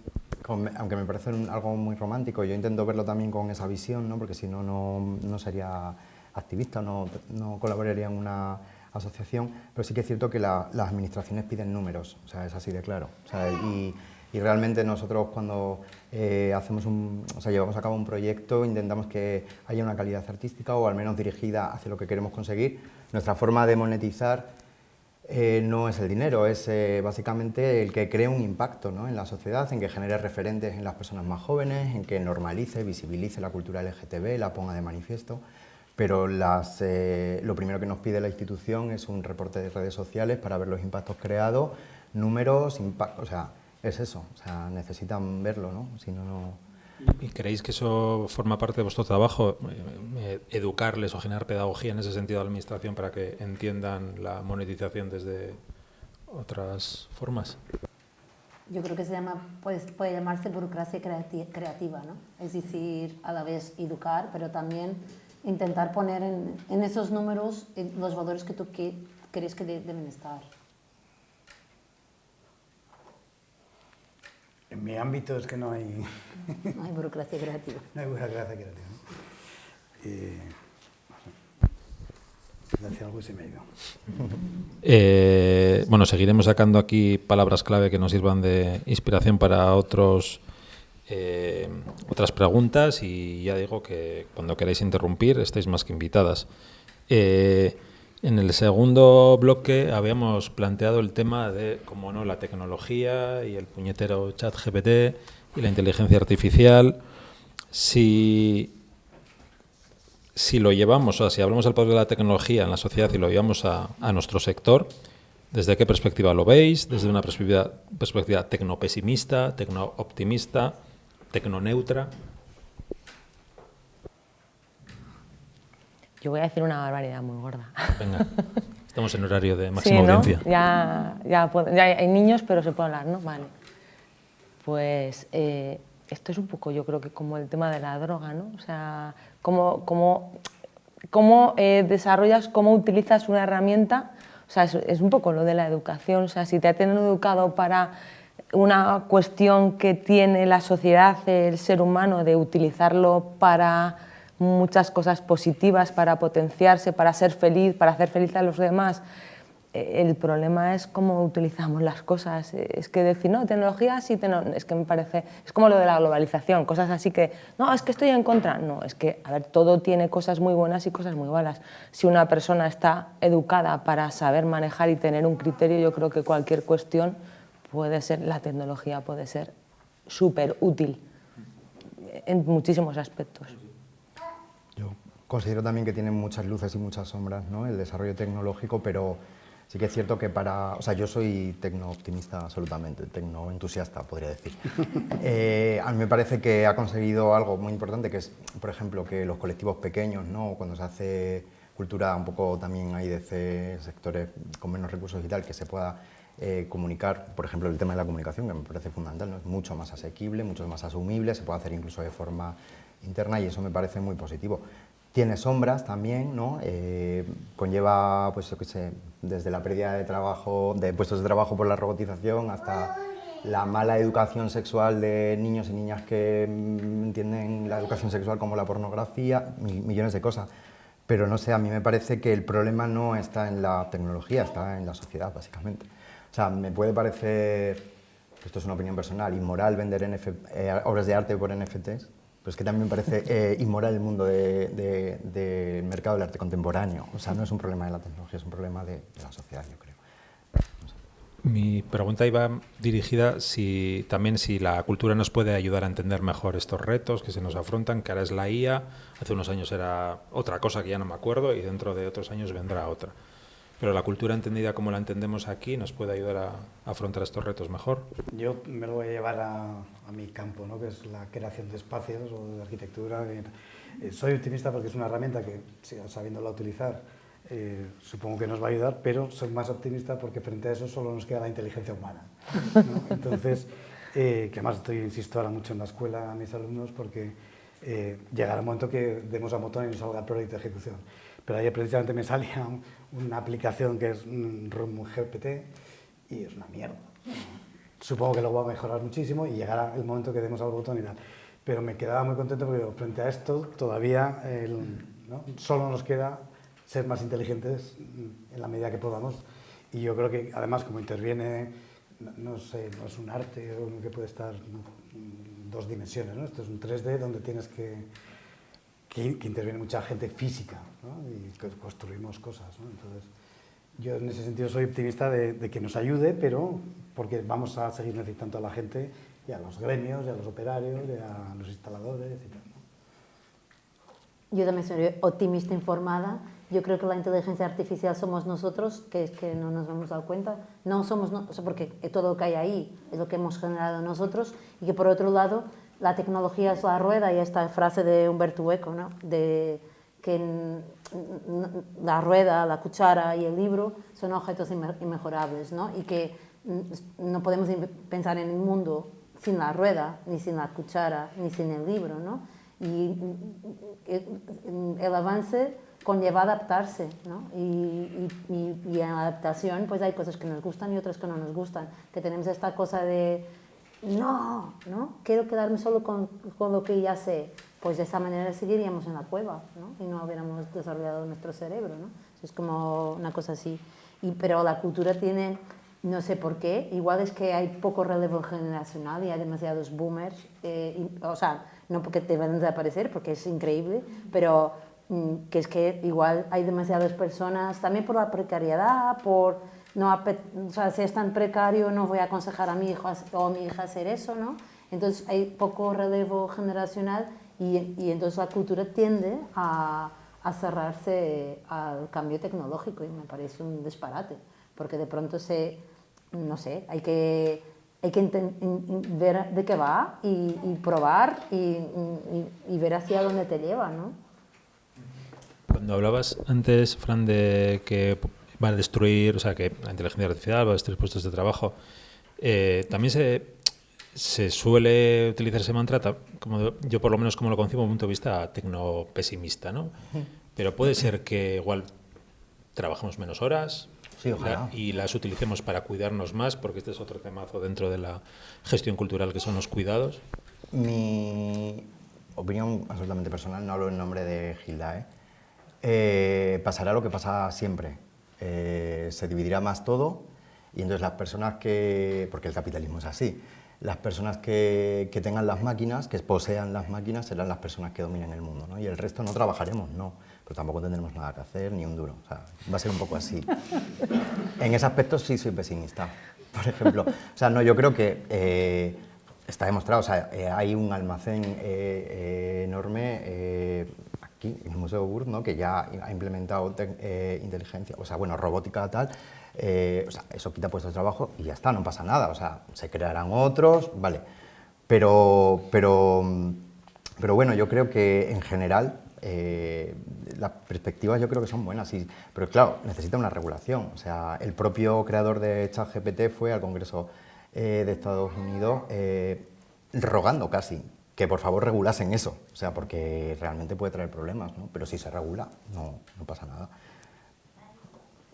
aunque me parece algo muy romántico, yo intento verlo también con esa visión, ¿no? Porque si no, no sería activista, no colaboraría en una asociación, pero sí que es cierto que las administraciones piden números, o sea, es así de claro. O sea, y realmente nosotros cuando llevamos a cabo un proyecto, intentamos que haya una calidad artística o al menos dirigida hacia lo que queremos conseguir. Nuestra forma de monetizar no es el dinero, es básicamente el que cree un impacto, ¿no?, en la sociedad, en que genere referentes en las personas más jóvenes, en que normalice, visibilice la cultura LGTB, la ponga de manifiesto. Pero lo primero que nos pide la institución es un reporte de redes sociales para ver los impactos creados, números, o sea, es eso, o sea, necesitan verlo, ¿no? Si no, no... ¿Y creéis que eso forma parte de vuestro trabajo, educarles o generar pedagogía en ese sentido a la administración para que entiendan la monetización desde otras formas? Yo creo que puede llamarse burocracia creativa, ¿no? Es decir, a la vez educar, pero también intentar poner en esos números los valores que tú crees que deben estar. En mi ámbito es que no hay... No hay burocracia creativa. No hay burocracia creativa, ¿no? Decía algo y se me ha ido. Bueno, seguiremos sacando aquí palabras clave que nos sirvan de inspiración para otras preguntas, y ya digo que cuando queráis interrumpir estáis más que invitadas. En el segundo bloque habíamos planteado el tema de, como no, la tecnología y el puñetero ChatGPT y la inteligencia artificial. Si lo llevamos, o sea, si hablamos del poder de la tecnología en la sociedad y lo llevamos a nuestro sector, ¿desde qué perspectiva lo veis? ¿Desde una perspectiva tecnopesimista, tecnooptimista, tecnoneutra? Yo voy a decir una barbaridad muy gorda. Venga, estamos en horario de máxima sí, ¿no? audiencia. Ya hay niños, pero se puede hablar, ¿no? Vale. Pues esto es un poco, yo creo que como el tema de la droga, ¿no? O sea, cómo desarrollas, cómo utilizas una herramienta. O sea, es un poco lo de la educación. O sea, si te han educado para una cuestión que tiene la sociedad, el ser humano, de utilizarlo para muchas cosas positivas, para potenciarse, para ser feliz, para hacer feliz a los demás. El problema es cómo utilizamos las cosas. Es que decir, no, tecnología sí, es que me parece, es como lo de la globalización, cosas así que, no, es que estoy en contra. No, es que, a ver, todo tiene cosas muy buenas y cosas muy malas. Si una persona está educada para saber manejar y tener un criterio, yo creo que cualquier cuestión la tecnología puede ser súper útil en muchísimos aspectos. Yo considero también que tiene muchas luces y muchas sombras, ¿no?, el desarrollo tecnológico, pero sí que es cierto que o sea, yo soy tecnooptimista absolutamente, tecnoentusiasta, podría decir. A mí me parece que ha conseguido algo muy importante, que es, por ejemplo, que los colectivos pequeños, ¿no?, cuando se hace cultura un poco también hay de sectores con menos recursos y tal, que se pueda comunicar, por ejemplo, el tema de la comunicación, que me parece fundamental, ¿no?, es mucho más asequible, mucho más asumible, se puede hacer incluso de forma interna, y eso me parece muy positivo. Tiene sombras también, ¿no? Conlleva, pues yo qué sé, desde la pérdida de trabajo, de puestos de trabajo por la robotización, hasta la mala educación sexual de niños y niñas que entienden la educación sexual como la pornografía, millones de cosas. Pero no sé, a mí me parece que el problema no está en la tecnología, está en la sociedad, básicamente. O sea, me puede parecer, esto es una opinión personal, inmoral vender obras de arte por NFTs, pero es que también me parece inmoral el mundo del mercado del arte contemporáneo. O sea, no es un problema de la tecnología, es un problema de la sociedad, yo creo. Mi pregunta iba dirigida si la cultura nos puede ayudar a entender mejor estos retos que se nos afrontan, que ahora es la IA, hace unos años era otra cosa que ya no me acuerdo y dentro de otros años vendrá otra. Pero la cultura entendida como la entendemos aquí nos puede ayudar a afrontar estos retos mejor. Yo me lo voy a llevar a mi campo, ¿no? Que es la creación de espacios o de arquitectura. Soy optimista porque es una herramienta que, sabiéndola utilizar, supongo que nos va a ayudar, pero soy más optimista porque frente a eso solo nos queda la inteligencia humana, ¿no? Entonces, que además insisto ahora mucho en la escuela a mis alumnos porque llegará un momento que demos a botón y nos salga el proyecto de ejecución. Pero ayer precisamente me salía una aplicación que es Room GPT y es una mierda. Supongo que luego va a mejorar muchísimo y llegará el momento que demos al botón y tal. Pero me quedaba muy contento porque frente a esto todavía ¿no? Solo nos queda ser más inteligentes en la medida que podamos. Y yo creo que además como interviene, no sé, no es un arte que puede estar en 2 dimensiones, ¿no? Esto es un 3D donde tienes que interviene mucha gente física, ¿no? Y que construimos cosas, ¿no? Entonces, yo en ese sentido soy optimista de que nos ayude, pero porque vamos a seguir necesitando a la gente y a los gremios, y a los operarios, y a los instaladores y tal, ¿no? Yo también soy optimista informada. Yo creo que la inteligencia artificial somos nosotros, que es que no nos hemos dado cuenta. No somos, o sea, porque todo lo que hay ahí es lo que hemos generado nosotros, y que por otro lado la tecnología es la rueda, y esta frase de Humberto Eco, ¿no? De que la rueda, la cuchara y el libro son objetos inmejorables, ¿no? Y que no podemos pensar en el mundo sin la rueda, ni sin la cuchara, ni sin el libro, ¿no? Y el avance conlleva adaptarse, ¿no? Y en la adaptación pues hay cosas que nos gustan y otras que no nos gustan, que tenemos esta cosa de no, quiero quedarme solo con lo que ya sé. Pues de esa manera seguiríamos en la cueva, ¿no? Y no hubiéramos desarrollado nuestro cerebro, ¿no? Es como una cosa así. Pero la cultura tiene, no sé por qué, igual es que hay poco relevo generacional y hay demasiados boomers, o sea, no porque te van a desaparecer, porque es increíble, pero que es que igual hay demasiadas personas, también por la precariedad, por no, o sea, si es tan precario no voy a aconsejar a mi hijo o a mi hija hacer eso, ¿no? Entonces hay poco relevo generacional y entonces la cultura tiende a cerrarse al cambio tecnológico y me parece un disparate, porque de pronto no sé, hay que ver de qué va y probar y ver hacia dónde te lleva, ¿no? Cuando hablabas antes, Fran, de que va a destruir, o sea, que la inteligencia artificial va a destruir puestos de trabajo, también se suele utilizar ese mantra, como yo por lo menos como lo concibo desde un punto de vista tecnopesimista, ¿no? Pero puede ser que igual trabajemos menos horas, sí, ojalá, y las utilicemos para cuidarnos más, porque este es otro temazo dentro de la gestión cultural, que son los cuidados. Mi opinión absolutamente personal, no hablo en nombre de Gilda, pasará lo que pasa siempre. Se dividirá más todo y entonces las personas porque el capitalismo es así, las personas que tengan las máquinas, que posean las máquinas, serán las personas que dominen el mundo, ¿no? Y el resto no trabajaremos, no, pero tampoco tendremos nada que hacer, ni un duro, o sea, va a ser un poco así. En ese aspecto sí soy pesimista, por ejemplo. O sea, no, yo creo que está demostrado, o sea, hay un almacén enorme aquí, en el Museo Burt, ¿no? Que ya ha implementado inteligencia, o sea, bueno, robótica tal, o sea, eso quita puestos de trabajo y ya está, no pasa nada, o sea, se crearán otros, vale, pero bueno, yo creo que en general las perspectivas yo creo que son buenas, pero claro, necesita una regulación, o sea, el propio creador de ChatGPT fue al Congreso de Estados Unidos rogando casi que por favor regulasen eso, o sea, porque realmente puede traer problemas, ¿no? Pero si se regula, no pasa nada.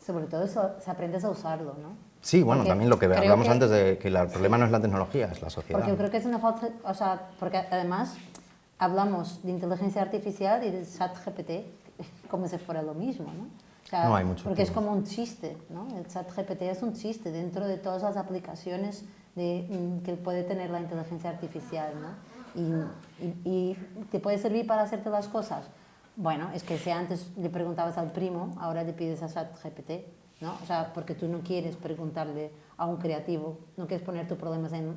Sobre todo se aprendes a usarlo, ¿no? Sí, bueno, porque también lo que hablamos antes de que el problema no es la tecnología, es la sociedad. Porque yo creo que es una falta, o sea, porque además hablamos de inteligencia artificial y de ChatGPT como si fuera lo mismo, ¿no? O sea, no hay mucho porque tema. Es como un chiste, ¿no? El ChatGPT es un chiste dentro de todas las aplicaciones que puede tener la inteligencia artificial, ¿no? Y te puede servir para hacerte las cosas. Bueno, es que si antes le preguntabas al primo, ahora le pides a ChatGPT. ¿no? O sea, porque tú no quieres preguntarle a un creativo, no quieres poner tus problemas en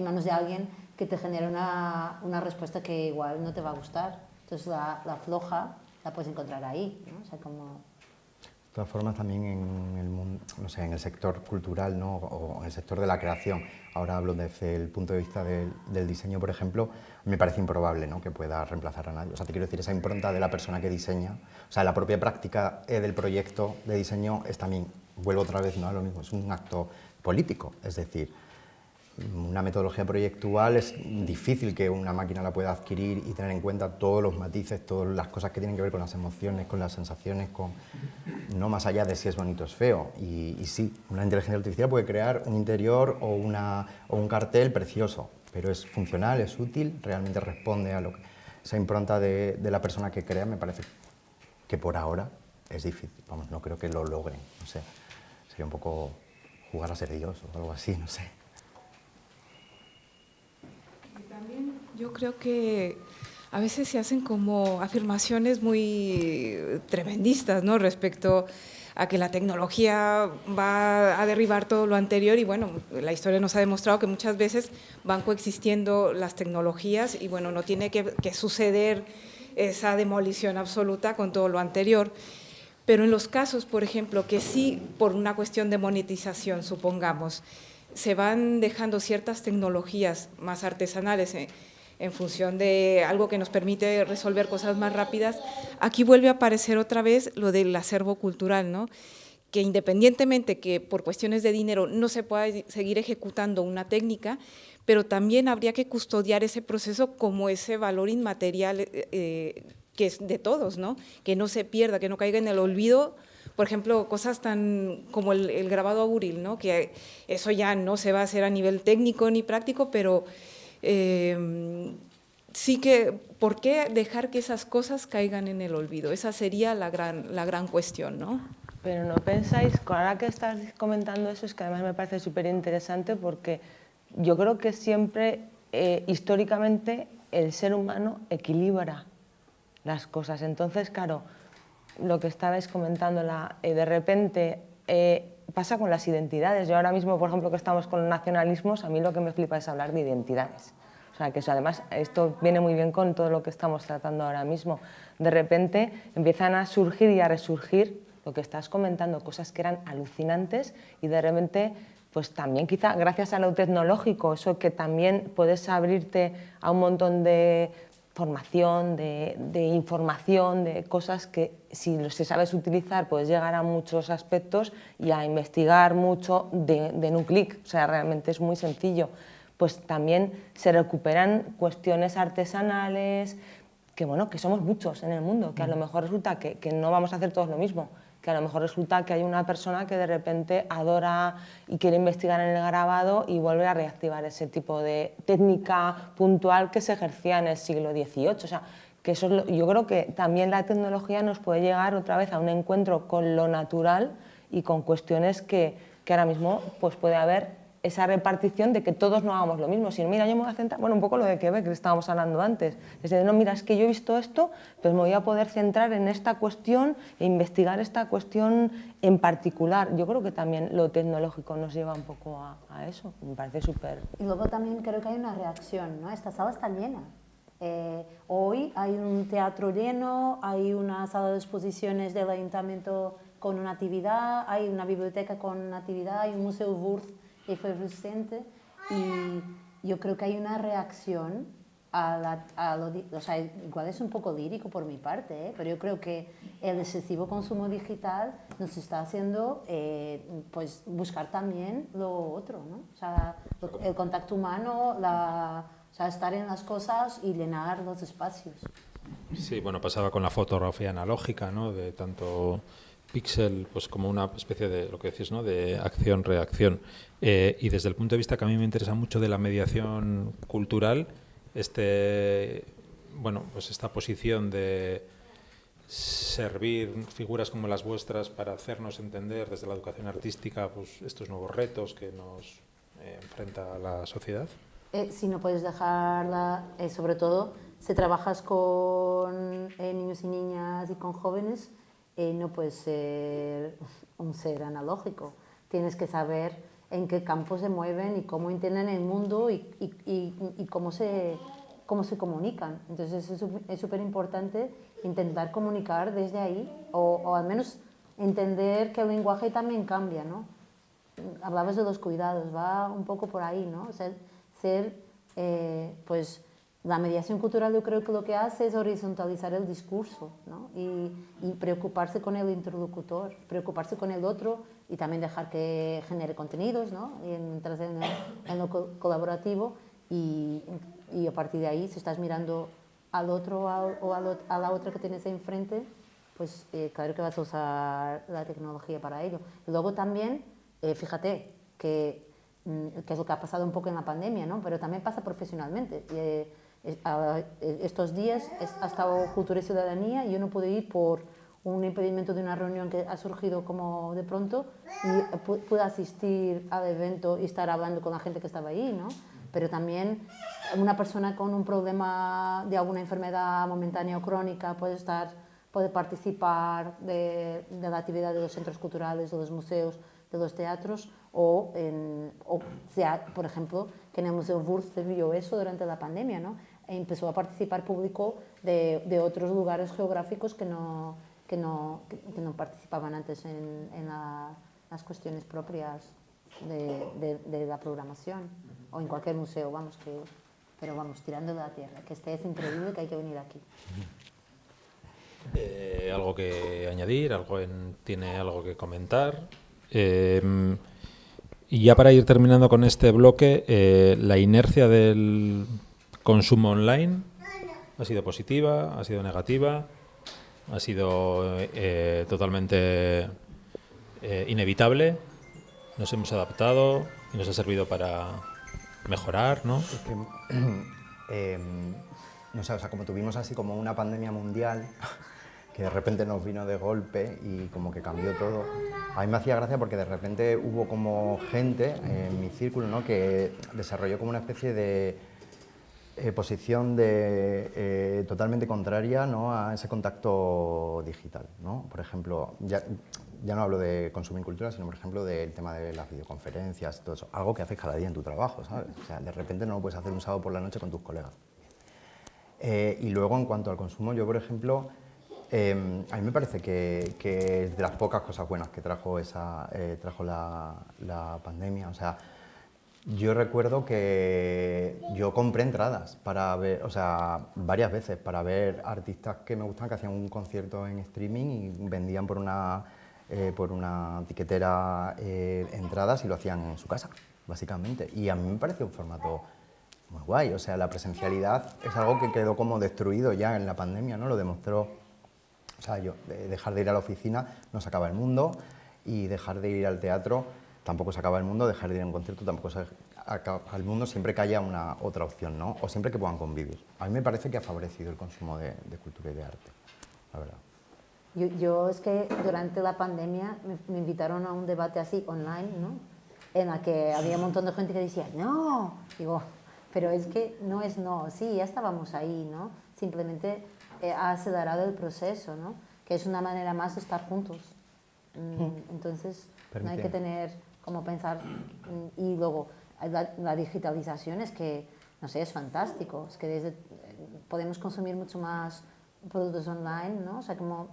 manos de alguien que te genere una respuesta que igual no te va a gustar. Entonces la floja la puedes encontrar ahí, ¿no? O sea, como... De todas formas, también en el mundo, no sé, en el sector cultural, ¿no? O en el sector de la creación, ahora hablo desde el punto de vista del diseño, por ejemplo, me parece improbable, ¿no?, que pueda reemplazar a nadie. O sea, te quiero decir, esa impronta de la persona que diseña, o sea, la propia práctica del proyecto de diseño es también, vuelvo otra vez, ¿no?, a lo mismo, es un acto político, es decir, una metodología proyectual es difícil que una máquina la pueda adquirir y tener en cuenta todos los matices, todas las cosas que tienen que ver con las emociones, con las sensaciones, no más allá de si es bonito o es feo. Y sí, una inteligencia artificial puede crear un interior o un cartel precioso, pero es funcional, es útil, realmente responde a esa impronta de la persona que crea. Me parece que por ahora es difícil, vamos, no creo que lo logren, no sé, sería un poco jugar a ser Dios o algo así, no sé. Yo creo que a veces se hacen como afirmaciones muy tremendistas, ¿no?, respecto a que la tecnología va a derribar todo lo anterior, y bueno, la historia nos ha demostrado que muchas veces van coexistiendo las tecnologías y bueno, no tiene que suceder esa demolición absoluta con todo lo anterior. Pero en los casos, por ejemplo, que sí, por una cuestión de monetización, supongamos, se van dejando ciertas tecnologías más artesanales en función de algo que nos permite resolver cosas más rápidas, aquí vuelve a aparecer otra vez lo del acervo cultural, ¿no?, que independientemente que por cuestiones de dinero no se pueda seguir ejecutando una técnica, pero también habría que custodiar ese proceso como ese valor inmaterial que es de todos, ¿no?, que no se pierda, que no caiga en el olvido. Por ejemplo, cosas tan como el grabado a buril, ¿no?, que eso ya no se va a hacer a nivel técnico ni práctico, pero sí que, ¿por qué dejar que esas cosas caigan en el olvido? Esa sería la gran cuestión, ¿no? Pero no pensáis, ahora que estás comentando eso, es que además me parece súper interesante porque yo creo que siempre, históricamente, el ser humano equilibra las cosas. Entonces, claro, lo que estabais comentando, de repente pasa con las identidades. Yo ahora mismo, por ejemplo, que estamos con los nacionalismos, a mí lo que me flipa es hablar de identidades. O sea, que eso, además, esto viene muy bien con todo lo que estamos tratando ahora mismo. De repente empiezan a surgir y a resurgir, lo que estás comentando, cosas que eran alucinantes y de repente, pues también quizá gracias a lo tecnológico, eso que también puedes abrirte a un montón de formación, de información, de cosas que si sabes utilizar puedes llegar a muchos aspectos y a investigar mucho de un clic, o sea, realmente es muy sencillo. Pues también se recuperan cuestiones artesanales, que bueno, que somos muchos en el mundo, que a lo mejor resulta que no vamos a hacer todos lo mismo, que a lo mejor resulta que hay una persona que de repente adora y quiere investigar en el grabado y vuelve a reactivar ese tipo de técnica puntual que se ejercía en el siglo XVIII. O sea, que eso yo creo que también la tecnología nos puede llegar otra vez a un encuentro con lo natural y con cuestiones que ahora mismo pues puede haber esa repartición de que todos no hagamos lo mismo, sino mira, yo me voy a centrar, bueno, un poco lo de Quebec que estábamos hablando antes, es decir, no, mira, es que yo he visto esto, pues me voy a poder centrar en esta cuestión e investigar esta cuestión en particular. Yo creo que también lo tecnológico nos lleva un poco a eso, me parece súper... Y luego también creo que hay una reacción, ¿no? Esta sala está llena. Hoy hay un teatro lleno, hay una sala de exposiciones del ayuntamiento con una actividad, hay una biblioteca con una actividad, hay un museo Wurth efervescente, y yo creo que hay una reacción o sea, igual es un poco lírico por mi parte, pero yo creo que el excesivo consumo digital nos está haciendo pues buscar también lo otro, ¿no? O sea, el contacto humano, o sea, estar en las cosas y llenar los espacios. Sí, bueno, pasaba con la fotografía analógica, ¿no?, de tanto píxel, pues como una especie de, lo que decís, ¿no?, de acción-reacción. Y desde el punto de vista que a mí me interesa mucho de la mediación cultural, bueno, pues esta posición de servir figuras como las vuestras para hacernos entender desde la educación artística pues estos nuevos retos que nos enfrenta la sociedad. Si no puedes dejarla, sobre todo si trabajas con niños y niñas y con jóvenes, no puedes ser un ser analógico. Tienes que saber en qué campo se mueven y cómo entienden el mundo y cómo se comunican. Entonces es súper importante intentar comunicar desde ahí o al menos entender que el lenguaje también cambia, ¿no? Hablabas de los cuidados, va un poco por ahí, ¿no? O sea, pues la mediación cultural yo creo que lo que hace es horizontalizar el discurso, ¿no? y preocuparse con el interlocutor, preocuparse con el otro y también dejar que genere contenidos, ¿no? Y entrar en lo colaborativo y a partir de ahí, si estás mirando al otro o a la otra que tienes enfrente, pues claro que vas a usar la tecnología para ello. Luego también, fíjate, que es lo que ha pasado un poco en la pandemia, ¿no? Pero también pasa profesionalmente. Estos días ha estado Cultura y Ciudadanía y yo no pude ir por un impedimento de una reunión que ha surgido como de pronto y pude asistir al evento y estar hablando con la gente que estaba ahí, ¿no? Pero también una persona con un problema de alguna enfermedad momentánea o crónica puede participar de la actividad de los centros culturales, de los museos, de los teatros o sea, por ejemplo, que en el Museo Wurth se vio eso durante la pandemia, ¿no? Empezó a participar público de otros lugares geográficos que no participaban antes en las cuestiones propias de la programación o en cualquier museo, pero vamos, tirando de la tierra, que es increíble, que hay que venir aquí. ¿Algo que añadir? ¿Tiene algo que comentar? Y ya para ir terminando con este bloque, la inercia del consumo online ha sido positiva, ha sido negativa, ha sido totalmente inevitable. Nos hemos adaptado y nos ha servido para mejorar, ¿no? Es que, no sé, o sea, como tuvimos así como una pandemia mundial que de repente nos vino de golpe y como que cambió todo. A mí me hacía gracia porque de repente hubo como gente en mi círculo, ¿no?, que desarrolló como una especie de posición totalmente contraria, ¿no?, a ese contacto digital, ¿no? Por ejemplo, ya no hablo de consumir cultura, sino por ejemplo del tema de las videoconferencias, todo eso, algo que haces cada día en tu trabajo, ¿sabes? O sea, de repente no lo puedes hacer un sábado por la noche con tus colegas. Y luego, en cuanto al consumo, yo, por ejemplo, a mí me parece que es de las pocas cosas buenas que trajo la pandemia. O sea, yo recuerdo que yo compré entradas para ver, o sea, varias veces para ver artistas que me gustan, que hacían un concierto en streaming y vendían por una tiquetera entradas y lo hacían en su casa, básicamente. Y a mí me pareció un formato muy guay. O sea, la presencialidad es algo que quedó como destruido ya en la pandemia, ¿no? Lo demostró. O sea, dejar de ir a la oficina no se acaba el mundo y dejar de ir al teatro tampoco se acaba el mundo, dejar de ir a un concierto tampoco se acaba el mundo, siempre que haya una otra opción, ¿no? O siempre que puedan convivir. A mí me parece que ha favorecido el consumo de cultura y de arte, la verdad. Yo es que durante la pandemia me invitaron a un debate así online, ¿no? En la que había un montón de gente que decía, no, digo, pero es que no es no, sí, ya estábamos ahí, ¿no? Simplemente ha acelerado el proceso, ¿no? Que es una manera más de estar juntos. Entonces, no hay que tener como pensar. Y luego, la digitalización es que, no sé, es fantástico. Es que podemos consumir mucho más productos online, ¿no? O sea, como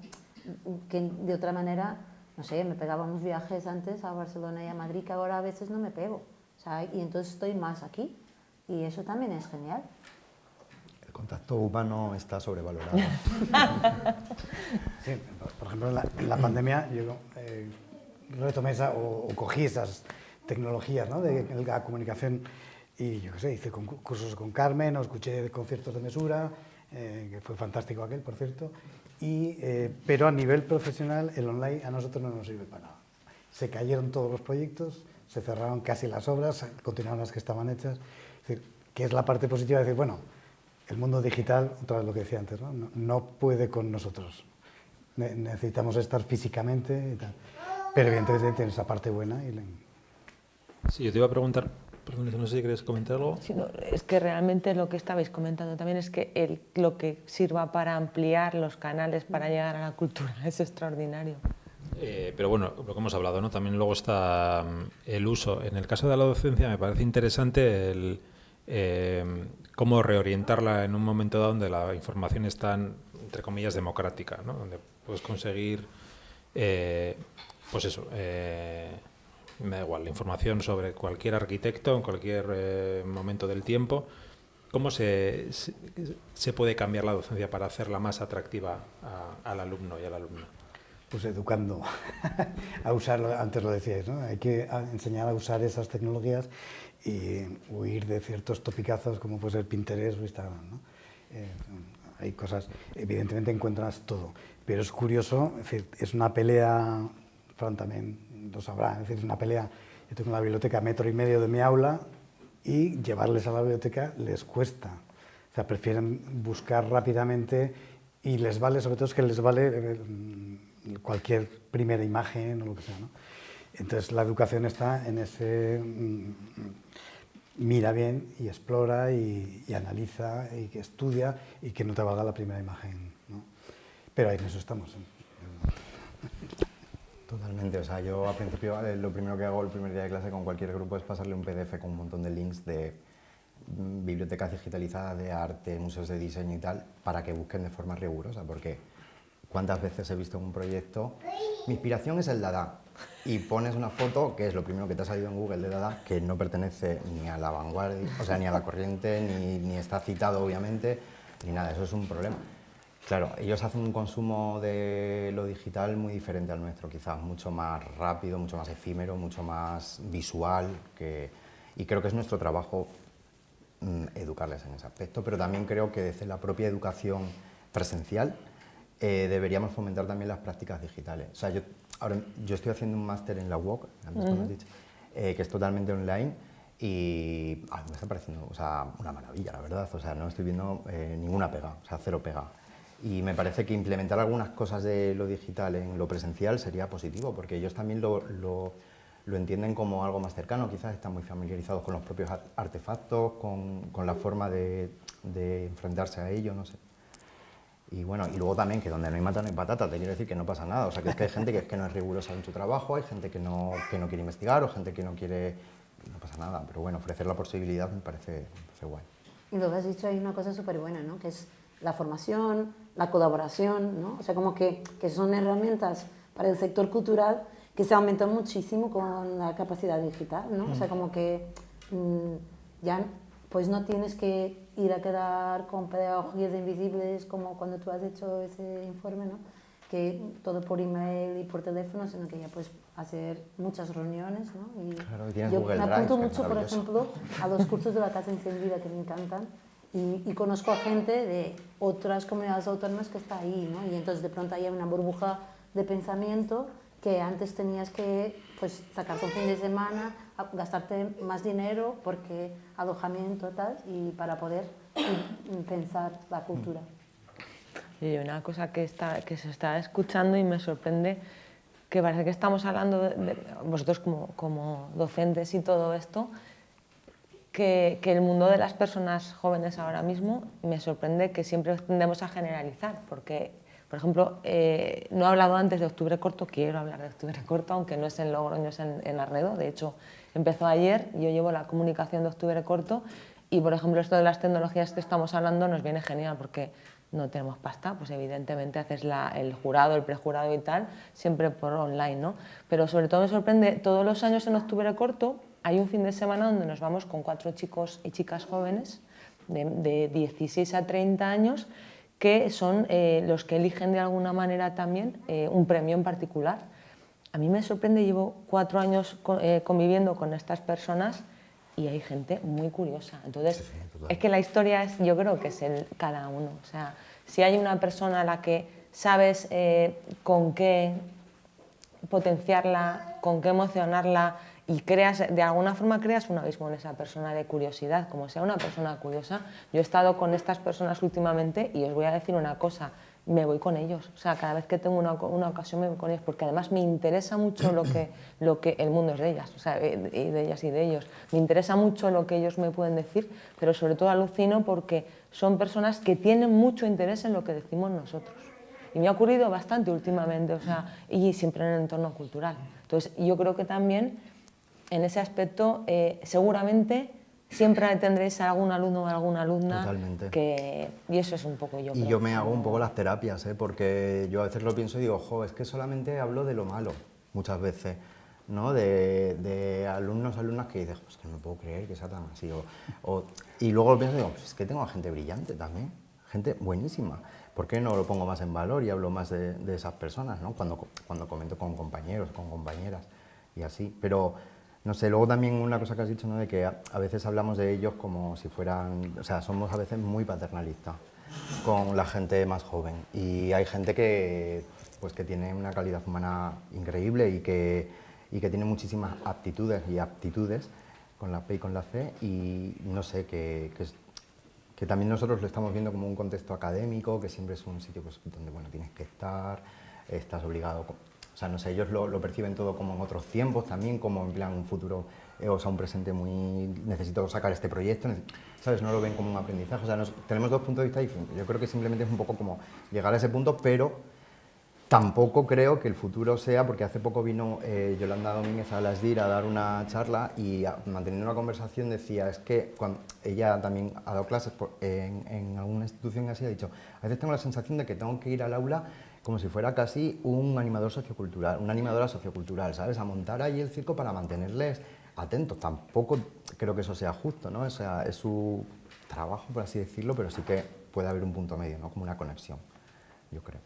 que de otra manera, no sé, me pegaba unos viajes antes a Barcelona y a Madrid que ahora a veces no me pego. O sea, y entonces estoy más aquí. Y eso también es genial. El contacto humano está sobrevalorado. Sí, por ejemplo, en la pandemia yo retomé o cogí esas tecnologías, ¿no?, de la comunicación y yo qué sé, hice cursos con Carmen, o escuché conciertos de mesura, que fue fantástico aquel, por cierto, pero a nivel profesional el online a nosotros no nos sirve para nada. Se cayeron todos los proyectos, se cerraron casi las obras, continuaron las que estaban hechas. Es decir, que es la parte positiva de decir, bueno, el mundo digital, otra vez lo que decía antes, no puede con nosotros. Necesitamos estar físicamente y tal. Pero evidentemente tiene esa parte buena. Sí, yo te iba a preguntar Perdón, no sé si queréis comentar algo. Sí, no, es que realmente lo que estabais comentando también es que lo que sirva para ampliar los canales para llegar a la cultura es extraordinario. Pero bueno, lo que hemos hablado, ¿no? También luego está el uso. En el caso de la docencia me parece interesante cómo reorientarla en un momento dado donde la información es tan, entre comillas, democrática, ¿no? Donde puedes conseguir, pues eso, me da igual, la información sobre cualquier arquitecto en cualquier momento del tiempo. ¿Cómo se puede cambiar la docencia para hacerla más atractiva al alumno y a la alumna? Pues educando a usarlo, antes lo decíais, ¿no? Hay que enseñar a usar esas tecnologías y huir de ciertos topicazos como puede ser Pinterest o Instagram, ¿no? Hay cosas, evidentemente encuentras todo, pero es curioso, es decir, es una pelea, Fran también lo sabrá, es decir, es una pelea, yo tengo la biblioteca a 1,5 metros de mi aula y llevarles a la biblioteca les cuesta, o sea, prefieren buscar rápidamente y les vale, sobre todo es que les vale cualquier primera imagen o lo que sea, ¿no? Entonces la educación está en ese mira bien y explora y analiza y que estudia y que no te valga la primera imagen, ¿no? Pero en eso estamos, ¿eh? Totalmente, o sea, yo al principio lo primero que hago el primer día de clase con cualquier grupo es pasarle un PDF con un montón de links de bibliotecas digitalizadas de arte, museos de diseño y tal, para que busquen de forma rigurosa, porque ¿cuántas veces he visto en un proyecto, mi inspiración es el Dada, y pones una foto, que es lo primero que te ha salido en Google de Dada, que no pertenece ni a la vanguardia, o sea, ni a la corriente, ni está citado, obviamente, ni nada, eso es un problema. Claro, ellos hacen un consumo de lo digital muy diferente al nuestro, quizás mucho más rápido, mucho más efímero, mucho más visual, y creo que es nuestro trabajo educarles en ese aspecto, pero también creo que desde la propia educación presencial deberíamos fomentar también las prácticas digitales. O sea, yo estoy haciendo un máster en la UOC, antes como has dicho, que es totalmente online y me está pareciendo, o sea, una maravilla, la verdad. O sea, no estoy viendo ninguna pega, o sea, cero pega. Y me parece que implementar algunas cosas de lo digital en lo presencial sería positivo, porque ellos también lo entienden como algo más cercano, quizás están muy familiarizados con los propios artefactos, con la forma de enfrentarse a ello, no sé. Y bueno, y luego también que donde no hay mata no hay patata, te quiero decir que no pasa nada, o sea, que es que hay gente que no es rigurosa en su trabajo, hay gente que no quiere investigar o gente que no quiere, no pasa nada, pero bueno, ofrecer la posibilidad me parece guay. Y lo que has dicho hay una cosa súper buena, ¿no? Que es la formación, la colaboración, ¿no? O sea, como que son herramientas para el sector cultural que se aumentó muchísimo con la capacidad digital, ¿no? O sea, como que ya pues no tienes que ir a quedar con pedagogías invisibles como cuando tú has hecho ese informe, ¿no? Que todo por email y por teléfono, sino que ya puedes hacer muchas reuniones, ¿no? Y claro, tienes yo Google me Drive, apunto que es mucho, por ejemplo, a los cursos de la Casa Encendida que me encantan y conozco a gente de otras comunidades autónomas que está ahí, ¿no? Y entonces de pronto hay una burbuja de pensamiento que antes tenías que pues, sacarte un fin de semana, gastarte más dinero porque alojamiento tal y para poder pensar la cultura. Y una cosa que se está escuchando y me sorprende, que parece que estamos hablando de vosotros como docentes y todo esto, que el mundo de las personas jóvenes ahora mismo me sorprende que siempre tendemos a generalizar, porque, por ejemplo, no he hablado antes de Octubre Corto, quiero hablar de Octubre Corto, aunque no es en Logroño, es en Arredo, de hecho empezó ayer, yo llevo la comunicación de Octubre Corto y, por ejemplo, esto de las tecnologías que estamos hablando nos viene genial porque no tenemos pasta, pues evidentemente haces el jurado, el prejurado y tal, siempre por online, ¿no? Pero sobre todo me sorprende, todos los años en Octubre Corto hay un fin de semana donde nos vamos con 4 chicos y chicas jóvenes de 16 a 30 años que son los que eligen de alguna manera también un premio en particular. A mí me sorprende, llevo 4 años conviviendo con estas personas y hay gente muy curiosa. Entonces, sí, es que la historia es, yo creo que es cada uno. O sea, si hay una persona a la que sabes con qué potenciarla, con qué emocionarla y de alguna forma creas un abismo en esa persona de curiosidad, como sea una persona curiosa. Yo he estado con estas personas últimamente y os voy a decir una cosa, me voy con ellos. O sea, cada vez que tengo una ocasión me voy con ellos, porque además me interesa mucho lo que el mundo es de ellas, o sea, y de ellas y de ellos. Me interesa mucho lo que ellos me pueden decir, pero sobre todo alucino porque son personas que tienen mucho interés en lo que decimos nosotros. Y me ha ocurrido bastante últimamente, o sea, y siempre en el entorno cultural. Entonces, yo creo que también en ese aspecto seguramente siempre tendréis a algún alumno o alguna alumna. Totalmente. Y eso es un poco yo. Y yo me hago un poco las terapias, porque yo a veces lo pienso y digo, jo, es que solamente hablo de lo malo, muchas veces, ¿no? De alumnos, alumnas que dices, pues que no puedo creer que sea tan así. Y luego lo pienso y digo, pues es que tengo a gente brillante también, gente buenísima. ¿Por qué no lo pongo más en valor y hablo más de esas personas, ¿no? Cuando comento con compañeros, con compañeras y así. Pero no sé, luego también una cosa que has dicho, ¿no? De que a veces hablamos de ellos como si fueran, o sea, somos a veces muy paternalistas con la gente más joven, y hay gente que, pues, que tiene una calidad humana increíble y que tiene muchísimas aptitudes y aptitudes con la P y con la C, y no sé, que también nosotros lo estamos viendo como un contexto académico, que siempre es un sitio, pues, donde, bueno, tienes que estar, estás obligado. O sea, no sé, ellos lo perciben todo como en otros tiempos también, como en plan un futuro, o sea, un presente muy... necesito sacar este proyecto, ¿sabes? No lo ven como un aprendizaje. O sea, tenemos dos puntos de vista diferentes. Yo creo que simplemente es un poco como llegar a ese punto, pero tampoco creo que el futuro sea, porque hace poco vino Yolanda Domínguez a la SDIR a dar una charla y manteniendo una conversación decía, es que cuando ella también ha dado clases en alguna institución así, ha dicho, a veces tengo la sensación de que tengo que ir al aula como si fuera casi un animador sociocultural, una animadora sociocultural, ¿sabes? A montar ahí el circo para mantenerles atentos. Tampoco creo que eso sea justo, ¿no? O sea, es su trabajo, por así decirlo, pero sí que puede haber un punto medio, ¿no? Como una conexión, yo creo.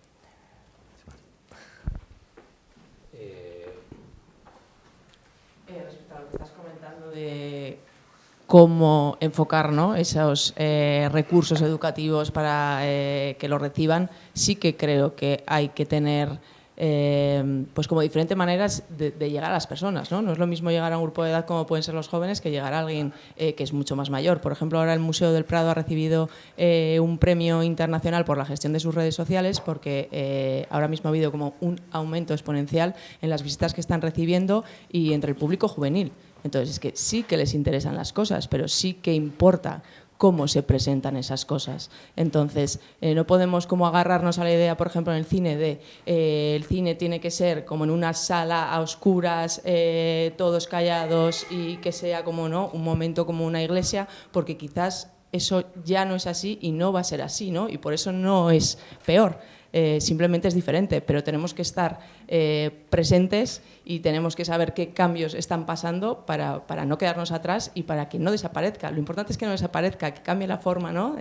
Respecto a lo que estás comentando de cómo enfocar, ¿no?, esos recursos educativos para que lo reciban, sí que creo que hay que tener pues como diferentes maneras de llegar a las personas, ¿no? No es lo mismo llegar a un grupo de edad como pueden ser los jóvenes que llegar a alguien que es mucho más mayor. Por ejemplo, ahora el Museo del Prado ha recibido un premio internacional por la gestión de sus redes sociales, porque ahora mismo ha habido como un aumento exponencial en las visitas que están recibiendo y entre el público juvenil. Entonces, es que sí que les interesan las cosas, pero sí que importa cómo se presentan esas cosas. Entonces, no podemos como agarrarnos a la idea, por ejemplo, en el cine, de el cine tiene que ser como en una sala a oscuras, todos callados, y que sea como, ¿no?, un momento como una iglesia, porque quizás eso ya no es así y no va a ser así, ¿no? Y por eso no es peor. Simplemente es diferente, pero tenemos que estar presentes y tenemos que saber qué cambios están pasando para no quedarnos atrás y para que no desaparezca. Lo importante es que no desaparezca, que cambie la forma, ¿no?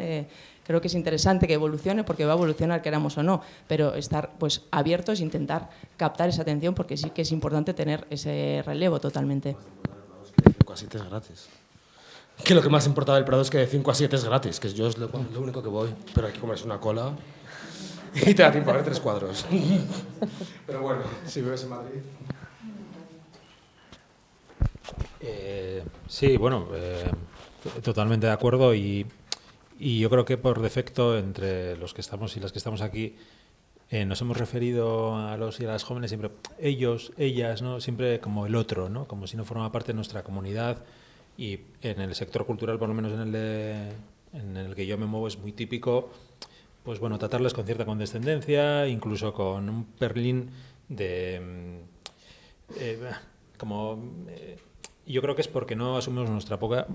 Creo que es interesante que evolucione, porque va a evolucionar, queramos o no, pero estar, pues, abiertos e intentar captar esa atención, porque sí que es importante tener ese relevo totalmente. De 5 a 7 es gratis. Que lo que más importa del Prado es que de 5 a 7 es gratis, que yo es lo único que voy, pero hay que comerse una cola y te da tiempo a ver 3 cuadros. Pero bueno, si vives en Madrid... Sí, bueno, totalmente de acuerdo, y yo creo que por defecto entre los que estamos y las que estamos aquí nos hemos referido a los y a las jóvenes siempre ellos, ellas, ¿no? Siempre como el otro, ¿no? Como si no formaba parte de nuestra comunidad, y en el sector cultural, por lo menos en el que yo me muevo, es muy típico, pues bueno, tratarles con cierta condescendencia, incluso con un perlín de yo creo que es porque no asumimos nuestra poca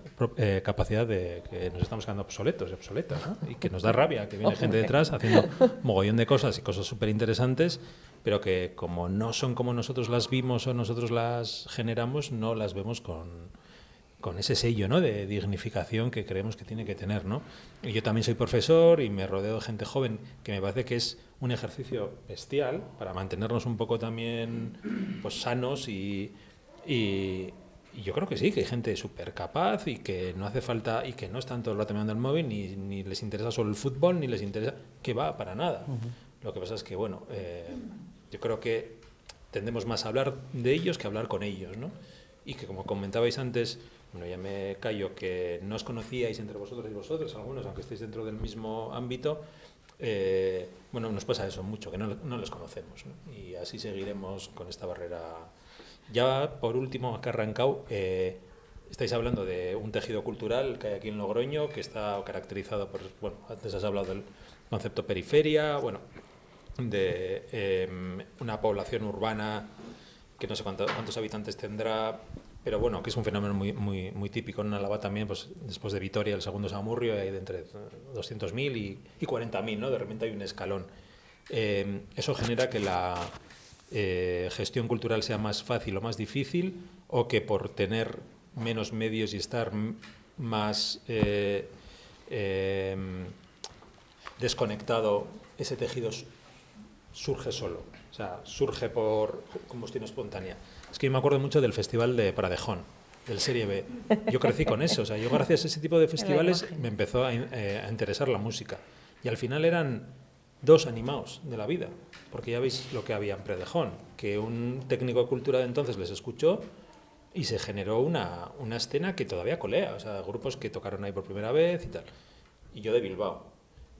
capacidad de que nos estamos quedando obsoletos y obsoletas, ¿no? Y que nos da rabia que viene gente detrás haciendo mogollón de cosas y cosas súper interesantes, pero que como no son como nosotros las vimos o nosotros las generamos, no las vemos con ese sello, ¿no?, de dignificación que creemos que tiene que tener, ¿no? Y yo también soy profesor y me rodeo de gente joven, que me parece que es un ejercicio bestial para mantenernos un poco también, pues, sanos y yo creo que sí, que hay gente súper capaz y que no hace falta, y que no están todo el rato mirando el móvil, ni les interesa solo el fútbol, ni les interesa, que va, para nada. Lo que pasa es que, bueno, yo creo que tendemos más a hablar de ellos que a hablar con ellos, ¿no? Y que, como comentabais antes, bueno, ya me callo, que no os conocíais entre vosotros y vosotros, algunos, aunque estéis dentro del mismo ámbito, bueno, nos pasa eso mucho, que no les conocemos, ¿no? Y así seguiremos con esta barrera. Ya por último, que ha arrancado, estáis hablando de un tejido cultural que hay aquí en Logroño, que está caracterizado por, bueno, antes has hablado del concepto periferia, bueno, de una población urbana que no sé cuántos habitantes tendrá, pero bueno, que es un fenómeno muy típico en Álava también, pues después de Vitoria, el segundo Samurrio, hay de entre 200.000 y 40.000, ¿no? De repente hay un escalón. Eso genera que la gestión cultural sea más fácil o más difícil, o que por tener menos medios y estar más desconectado, ese tejido surge solo, o sea, surge por combustión espontánea. Es que yo me acuerdo mucho del Festival de Pradejón, del Serie B. Yo crecí con eso, o sea, yo gracias a ese tipo de festivales me empezó a interesar la música. Y al final eran dos animados de la vida, porque ya veis lo que había en Pradejón, que un técnico de cultura de entonces les escuchó y se generó una escena que todavía colea, o sea, grupos que tocaron ahí por primera vez y tal. Y yo de Bilbao.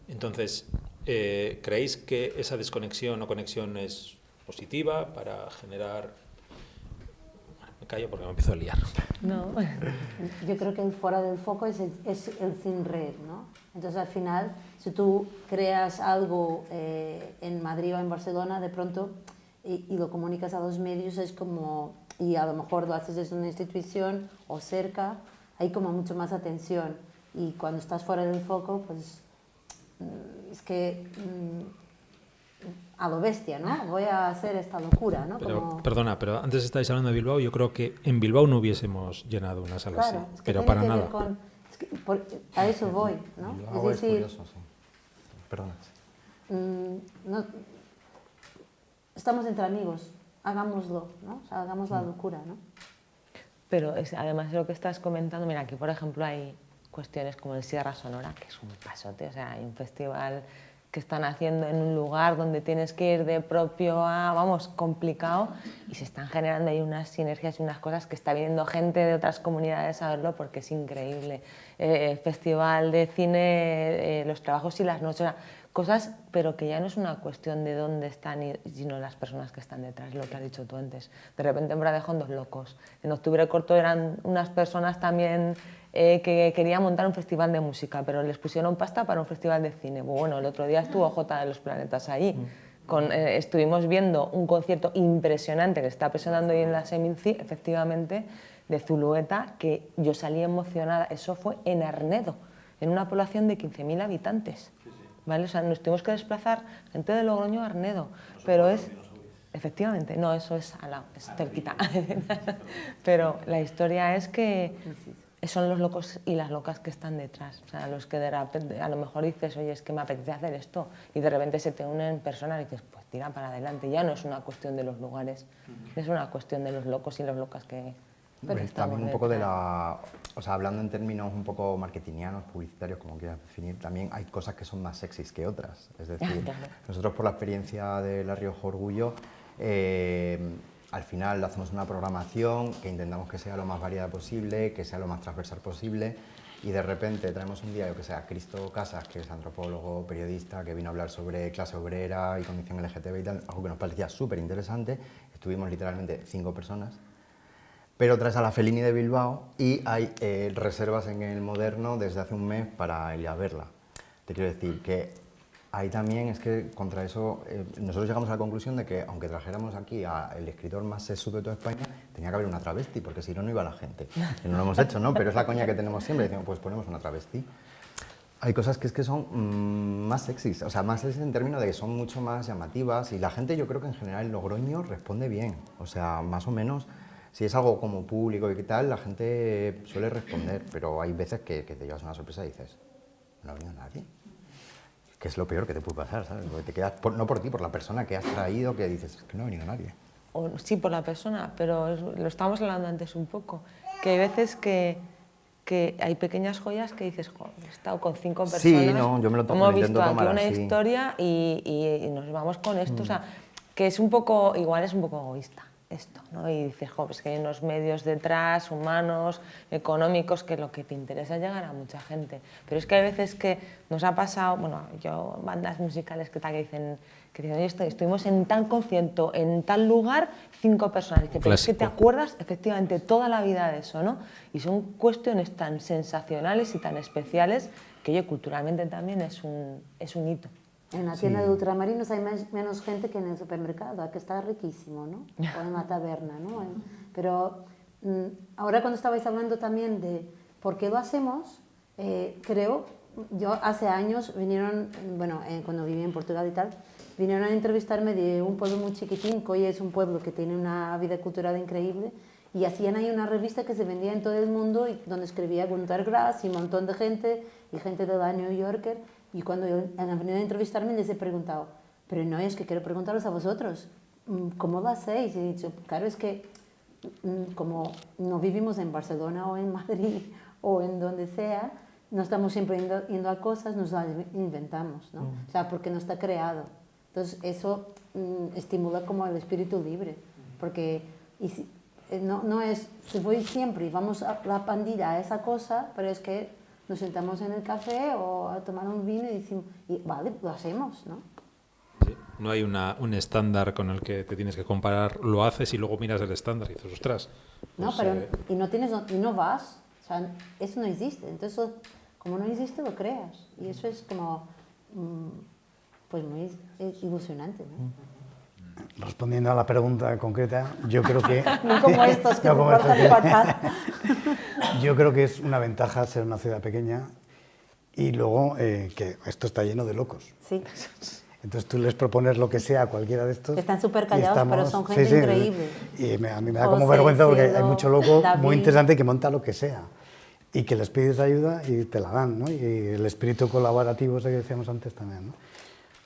Entonces, ¿creéis que esa desconexión o conexión es positiva para generar...? Me callo porque me empiezo a liar. No. Yo creo que el fuera del foco es el sin red, ¿no? Entonces, al final, si tú creas algo en Madrid o en Barcelona, de pronto, y lo comunicas a los medios, es como... Y a lo mejor lo haces desde una institución o cerca, hay como mucho más atención. Y cuando estás fuera del foco, pues... es que a lo bestia, ¿no? Voy a hacer esta locura, ¿no? Pero, como... Perdona, pero antes estáis hablando de Bilbao, yo creo que en Bilbao no hubiésemos llenado una sala Claro, así, es que pero tiene para que nada. ver con, a eso voy, ¿no? Bilbao es decir, curioso, sí. Perdona. no, estamos entre amigos, hagámoslo, ¿no? O sea, hagamos la locura, ¿no? Pero además de lo que estás comentando, mira, aquí por ejemplo hay cuestiones como el Sierra Sonora, que es un pasote, o sea, hay un festival que están haciendo en un lugar donde tienes que ir de propio a, vamos, complicado, y se están generando ahí unas sinergias y unas cosas que está viniendo gente de otras comunidades a verlo porque es increíble. Festival de cine, los trabajos y las noches, o sea, cosas, pero que ya no es una cuestión de dónde están, sino las personas que están detrás, lo que has dicho tú antes. De repente en Bradejón, dos locos. En Octubre Corto eran unas personas también que querían montar un festival de música, pero les pusieron pasta para un festival de cine. Bueno, el otro día estuvo Jota de los Planetas ahí. Estuvimos viendo un concierto impresionante que está presentando hoy en la Seminci, efectivamente, de Zulueta, que yo salí emocionada. Eso fue en Arnedo, en una población de 15.000 habitantes. ¿Vale? O sea, nos tuvimos que desplazar gente de Logroño a Arnedo, pero es... Efectivamente, no, eso es al lado, es cerquita. Pero la historia es que son los locos y las locas que están detrás. O sea, los que de repente, a lo mejor dices, oye, es que me apetece hacer esto, y de repente se te unen personas y dices, pues tira para adelante. Ya no es una cuestión de los lugares, es una cuestión de los locos y las locas que... También un poco de la... O sea, hablando en términos un poco marketingianos, publicitarios, como quieras definir, también hay cosas que son más sexys que otras. Es decir, Claro. nosotros por la experiencia de La Rioja Orgullo, al final hacemos una programación que intentamos que sea lo más variada posible, que sea lo más transversal posible, y de repente traemos un día, yo que sé, a Cristo Casas, que es antropólogo, periodista, que vino a hablar sobre clase obrera y condición LGTB y tal, algo que nos parecía súper interesante. Estuvimos literalmente 5 personas. Pero traes a la Fellini de Bilbao y hay reservas en el Moderno desde hace un mes para ir a verla. Te quiero decir que ahí también es que contra eso nosotros llegamos a la conclusión de que aunque trajéramos aquí al escritor más sexual de toda España, tenía que haber una travesti, porque si no, no iba la gente. Y no lo hemos hecho, ¿no? Pero es la coña que tenemos siempre, decimos, pues ponemos una travesti. Hay cosas que es que son más sexys, o sea, más sexys en términos de que son mucho más llamativas, y la gente, yo creo que en general en Logroño responde bien, o sea, más o menos. Si es algo como público y qué tal, la gente suele responder, pero hay veces que te llevas una sorpresa y dices, no ha venido nadie. Que es lo peor que te puede pasar, ¿sabes? Porque te quedas, no por ti, por la persona que has traído, que dices, es que no ha venido nadie. O, sí, por la persona, pero lo estábamos hablando antes un poco, que hay veces que hay pequeñas joyas que dices, joder, he estado con 5 personas, sí, no, yo me lo tomo, hemos visto aquí una así. historia y nos vamos con esto, o sea, que es un poco, igual es un poco egoísta. esto, ¿no? Y dices, jo, pues que hay unos medios detrás, humanos, económicos, que lo que te interesa es llegar a mucha gente. Pero es que hay veces que nos ha pasado, bueno, yo, bandas musicales que dicen, oye, estuvimos en tal concierto, en tal lugar, 5 personas. Dice, pero es que te acuerdas efectivamente toda la vida de eso, ¿no? Y son cuestiones tan sensacionales y tan especiales que, oye, culturalmente también es un hito. En la tienda de ultramarinos hay menos gente que en el supermercado, que está riquísimo, ¿no? O en la taberna, ¿no? Pero ahora cuando estabais hablando también de por qué lo hacemos, creo, yo hace años vinieron, bueno, cuando viví en Portugal y tal, vinieron a entrevistarme de un pueblo muy chiquitín, que hoy es un pueblo que tiene una vida cultural increíble, y hacían ahí una revista que se vendía en todo el mundo, y donde escribía Gunter Grass y un montón de gente, y gente de la New Yorker. Y cuando han venido a entrevistarme les he preguntado, pero no, es que quiero preguntaros a vosotros, ¿cómo lo hacéis? Y he dicho, claro, es que como no vivimos en Barcelona o en Madrid o en donde sea, no estamos siempre yendo a cosas, nos las inventamos, ¿no? O sea, porque no está creado. Entonces eso estimula como el espíritu libre, porque no es, se voy siempre y vamos a la pandilla a esa cosa, pero es que nos sentamos en el café o a tomar un vino y decimos, vale, lo hacemos, ¿no? Sí, no hay un estándar con el que te tienes que comparar, lo haces y luego miras el estándar y dices, ostras. Pues, no, pero y no vas, o sea, eso no existe. Entonces, como no existe, lo creas. Y eso es como, pues muy ilusionante, ¿no? Respondiendo a la pregunta concreta, yo creo que... No como estos que se cortan patas. Yo creo que es una ventaja ser una ciudad pequeña y luego que esto está lleno de locos. Sí. Entonces tú les propones lo que sea a cualquiera de estos. Están súper callados, pero son gente increíble. Y a mí me da como vergüenza porque hay mucho loco muy interesante que monta lo que sea y que les pides ayuda y te la dan, ¿no? Y el espíritu colaborativo ese que decíamos antes también, ¿no?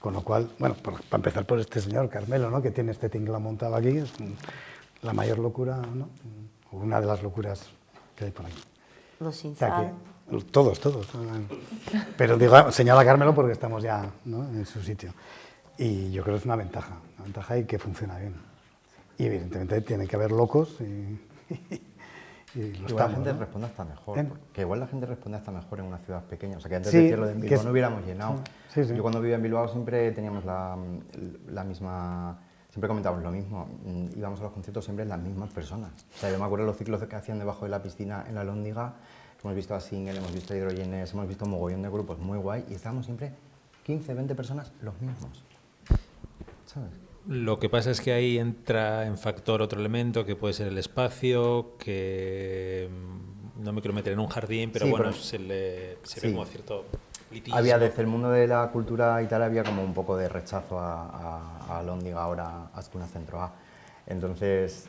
Con lo cual, bueno, para empezar por este señor Carmelo, ¿no? Que tiene este tinglado montado aquí, es la mayor locura, ¿no? Una de las locuras que hay por aquí. Los sin O sea, sal. Todos. Pero digo, señala Carmelo porque estamos ya, ¿no? En su sitio. Y yo creo que es una ventaja y que funciona bien. Y evidentemente tiene que haber locos y lo igual estamos, la gente ¿no? responde hasta mejor, que igual la gente responde hasta mejor en una ciudad pequeña. O sea, que antes Sí, de decirlo de Bilbao que no hubiéramos llenado. Sí. Yo cuando vivía en Bilbao siempre teníamos la misma... Siempre comentábamos lo mismo, íbamos a los conciertos siempre las mismas personas. O sea, yo me acuerdo de los ciclos que hacían debajo de la piscina en la Lóndiga, hemos visto a Single, hemos visto a Hidrogenes, hemos visto un mogollón de grupos muy guay y estábamos siempre 15, 20 personas los mismos. ¿Sabes? Lo que pasa es que ahí entra en factor otro elemento que puede ser el espacio, que no me quiero meter en un jardín, pero sí, bueno, pero se ve como cierto litismo. Había desde el mundo de la cultura y tal, había como un poco de rechazo a Lóndiga ahora Azkuna Centro A. Entonces,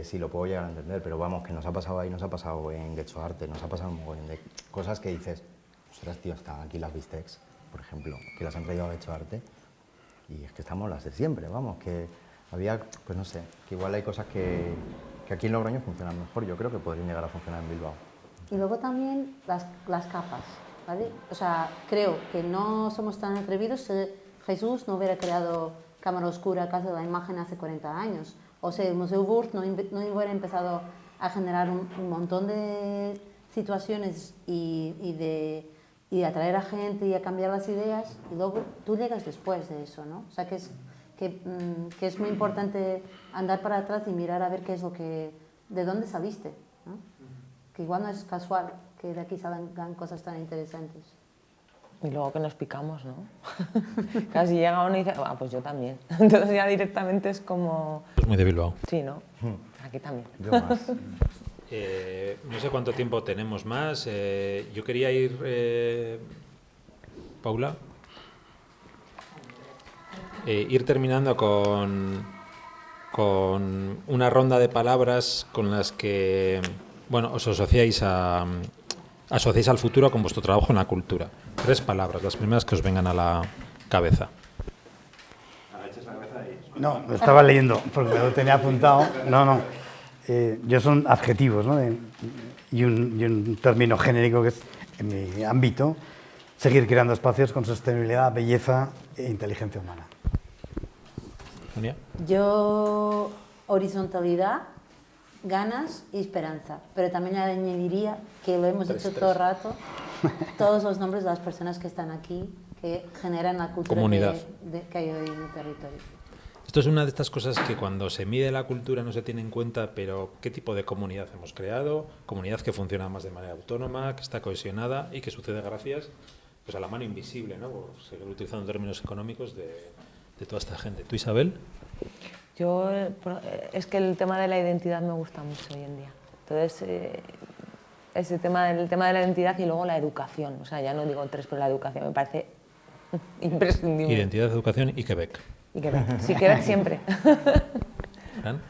sí lo puedo llegar a entender, pero vamos, que nos ha pasado ahí, nos ha pasado en Getxo Arte, nos ha pasado un montón de cosas que dices, ostras, tío, están aquí las Bistecs, por ejemplo, que las han traído a Getxo Arte, y es que estamos las de siempre, vamos, que había, pues no sé, que igual hay cosas que aquí en Logroño funcionan mejor, yo creo que podrían llegar a funcionar en Bilbao. Y luego también las capas, ¿vale? O sea, creo que no somos tan atrevidos si Jesús no hubiera creado Cámara Oscura, Casa de la Imagen hace 40 años. O sea, el Museo Wurt no hubiera empezado a generar un montón de situaciones y atraer a gente y a cambiar las ideas, y luego tú llegas después de eso, ¿no? O sea, que es muy importante andar para atrás y mirar a ver qué es de dónde saliste, ¿no? Que igual no es casual que de aquí salgan cosas tan interesantes. Y luego que nos picamos, ¿no? Casi llega uno y dice, pues yo también. Entonces ya directamente es como... Es muy de Bilbao. Sí, ¿no? Aquí también. Yo más. No sé cuánto tiempo tenemos más. Yo quería ir, Paula, ir terminando con una ronda de palabras con las que, bueno, os asociáis al futuro con vuestro trabajo en la cultura. 3 palabras, las primeras que os vengan a la cabeza. No, lo estaba leyendo porque me lo tenía apuntado. No. Yo son adjetivos, ¿no? Y un término genérico que es, en mi ámbito, seguir creando espacios con sostenibilidad, belleza e inteligencia humana. Sonia. Yo horizontalidad, ganas y esperanza. Pero también añadiría, que lo hemos dicho todo el rato, todos los nombres de las personas que están aquí, que generan la cultura que hay hoy en el territorio. Esto es una de estas cosas que cuando se mide la cultura no se tiene en cuenta, pero qué tipo de comunidad hemos creado, comunidad que funciona más de manera autónoma, que está cohesionada y que sucede gracias pues, a la mano invisible, ¿no? Por seguir utilizando términos económicos de toda esta gente. ¿Tú, Isabel? Yo, es que el tema de la identidad me gusta mucho hoy en día. Entonces, el tema de la identidad y luego la educación. O sea, ya no digo tres, pero la educación me parece imprescindible. Identidad, educación y Quebec. Y Quebec. Sí, Quebec siempre. ¿Fran?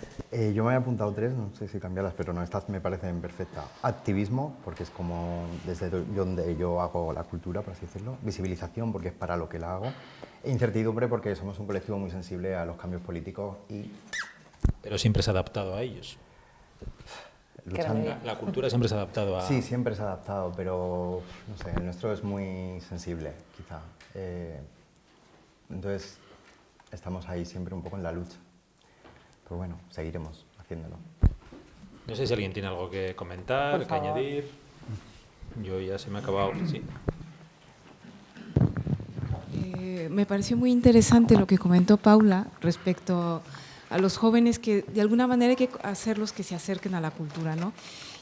Yo me he apuntado 3, no sé si cambiarlas, pero no, estas me parecen perfectas. Activismo, porque es como desde donde yo hago la cultura, por así decirlo. Visibilización, porque es para lo que la hago. E incertidumbre, porque somos un colectivo muy sensible a los cambios políticos y... Pero siempre se ha adaptado a ellos. La cultura siempre se ha adaptado a... Sí, siempre se ha adaptado, pero no sé, el nuestro es muy sensible, quizá. Entonces, estamos ahí siempre un poco en la lucha. Pero bueno, seguiremos haciéndolo. No sé si alguien tiene algo que comentar, que añadir. Yo ya se me ha acabado. Sí. Me pareció muy interesante lo que comentó Paula respecto a los jóvenes, que de alguna manera hay que hacerlos que se acerquen a la cultura, ¿no?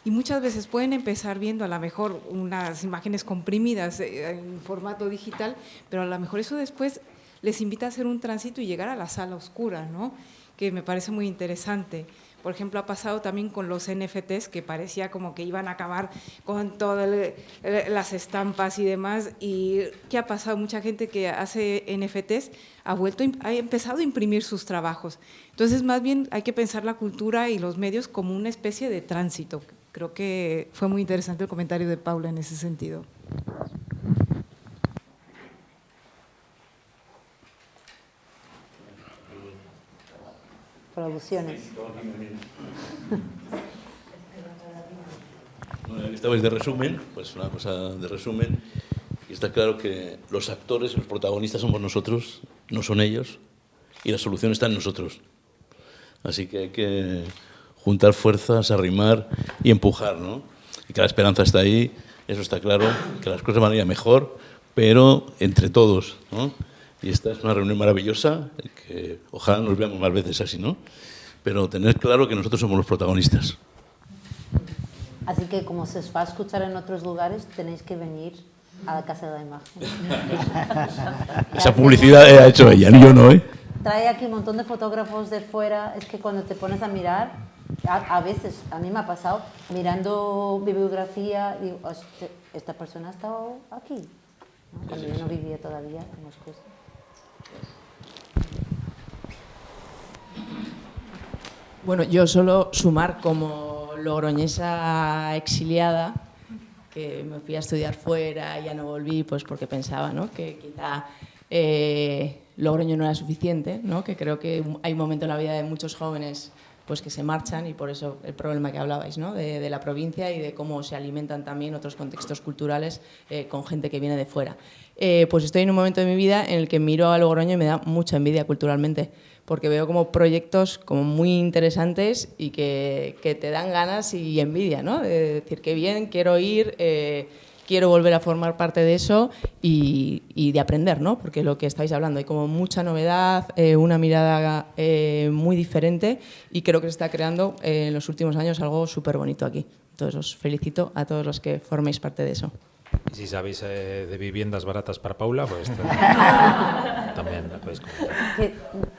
Y muchas veces pueden empezar viendo a lo mejor unas imágenes comprimidas en formato digital, pero a lo mejor eso después les invita a hacer un tránsito y llegar a la sala oscura, ¿no? Que me parece muy interesante. Por ejemplo, ha pasado también con los NFTs, que parecía como que iban a acabar con todas las estampas y demás. ¿Y qué ha pasado? Mucha gente que hace NFTs ha empezado a imprimir sus trabajos. Entonces, más bien hay que pensar la cultura y los medios como una especie de tránsito. Creo que fue muy interesante el comentario de Paula en ese sentido. Producciones. Estabais de resumen, pues una cosa de resumen, y está claro que los actores, los protagonistas somos nosotros, no son ellos, y la solución está en nosotros. Así que hay que juntar fuerzas, arrimar y empujar, ¿no? Y que la esperanza está ahí, eso está claro, que las cosas van a ir mejor, pero entre todos, ¿no? Y esta es una reunión maravillosa, que ojalá nos veamos más veces así, ¿no? Pero tener claro que nosotros somos los protagonistas. Así que como se os va a escuchar en otros lugares, tenéis que venir a la Casa de la Imagen. Esa publicidad ha hecho ella, yo no, ¿eh? Trae aquí un montón de fotógrafos de fuera, es que cuando te pones a mirar, a veces, a mí me ha pasado, mirando bibliografía, digo, esta persona ha estado aquí, ¿no? Cuando yo no vivía todavía en Moscú. Bueno, yo solo sumar como logroñesa exiliada, que me fui a estudiar fuera y ya no volví, pues porque pensaba, ¿no?, que quizá Logroño no era suficiente, ¿no?, que creo que hay un momento en la vida de muchos jóvenes pues que se marchan, y por eso el problema que hablabais, ¿no?, de la provincia y de cómo se alimentan también otros contextos culturales con gente que viene de fuera. Pues estoy en un momento de mi vida en el que miro a Logroño y me da mucha envidia culturalmente, porque veo como proyectos como muy interesantes y que te dan ganas y envidia, ¿no?, de decir qué bien, quiero ir, quiero volver a formar parte de eso y de aprender, ¿no?, porque lo que estáis hablando, hay como mucha novedad, una mirada muy diferente, y creo que se está creando en los últimos años algo súper bonito aquí. Entonces os felicito a todos los que forméis parte de eso. Y si sabéis de viviendas baratas para Paula, pues también la podéis comentar.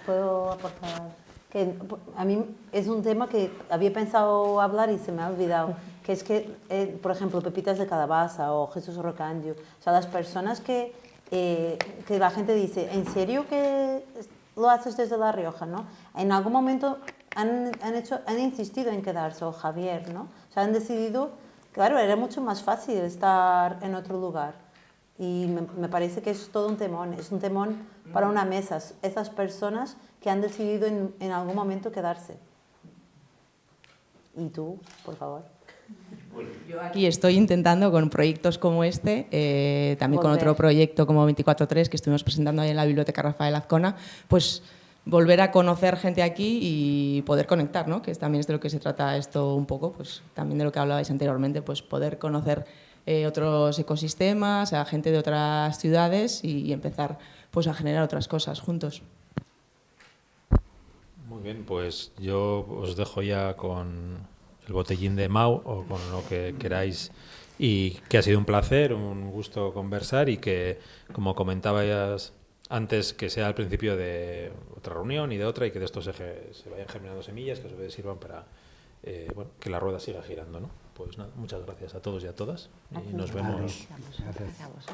¿Puedo aportar? Que a mí es un tema que había pensado hablar y se me ha olvidado, que es que, por ejemplo, Pepitas de Calabaza o Jesús Rocandio, o sea, las personas que la gente dice, ¿en serio que lo haces desde La Rioja, no? En algún momento han insistido en quedarse, o Javier, ¿no? O sea, han decidido, claro, era mucho más fácil estar en otro lugar. Y me parece que es todo un temón, es un temón para una mesa, esas personas que han decidido en algún momento quedarse. Y tú, por favor. Yo aquí estoy intentando con proyectos como este, también con otro proyecto como 24/3 que estuvimos presentando ahí en la Biblioteca Rafael Azcona, pues volver a conocer gente aquí y poder conectar, ¿no? Que también es de lo que se trata esto un poco, pues también de lo que hablabais anteriormente, pues poder conocer otros ecosistemas, a gente de otras ciudades y empezar pues a generar otras cosas juntos. Muy bien, pues yo os dejo ya con el botellín de Mau o con lo que queráis, y que ha sido un placer, un gusto conversar, y que, como comentabas antes, que sea al principio de otra reunión y de otra, y que de esto se vayan germinando semillas que os sirvan para bueno, que la rueda siga girando, ¿no? Pues nada, muchas gracias a todos y a todas, y nos vemos. Gracias.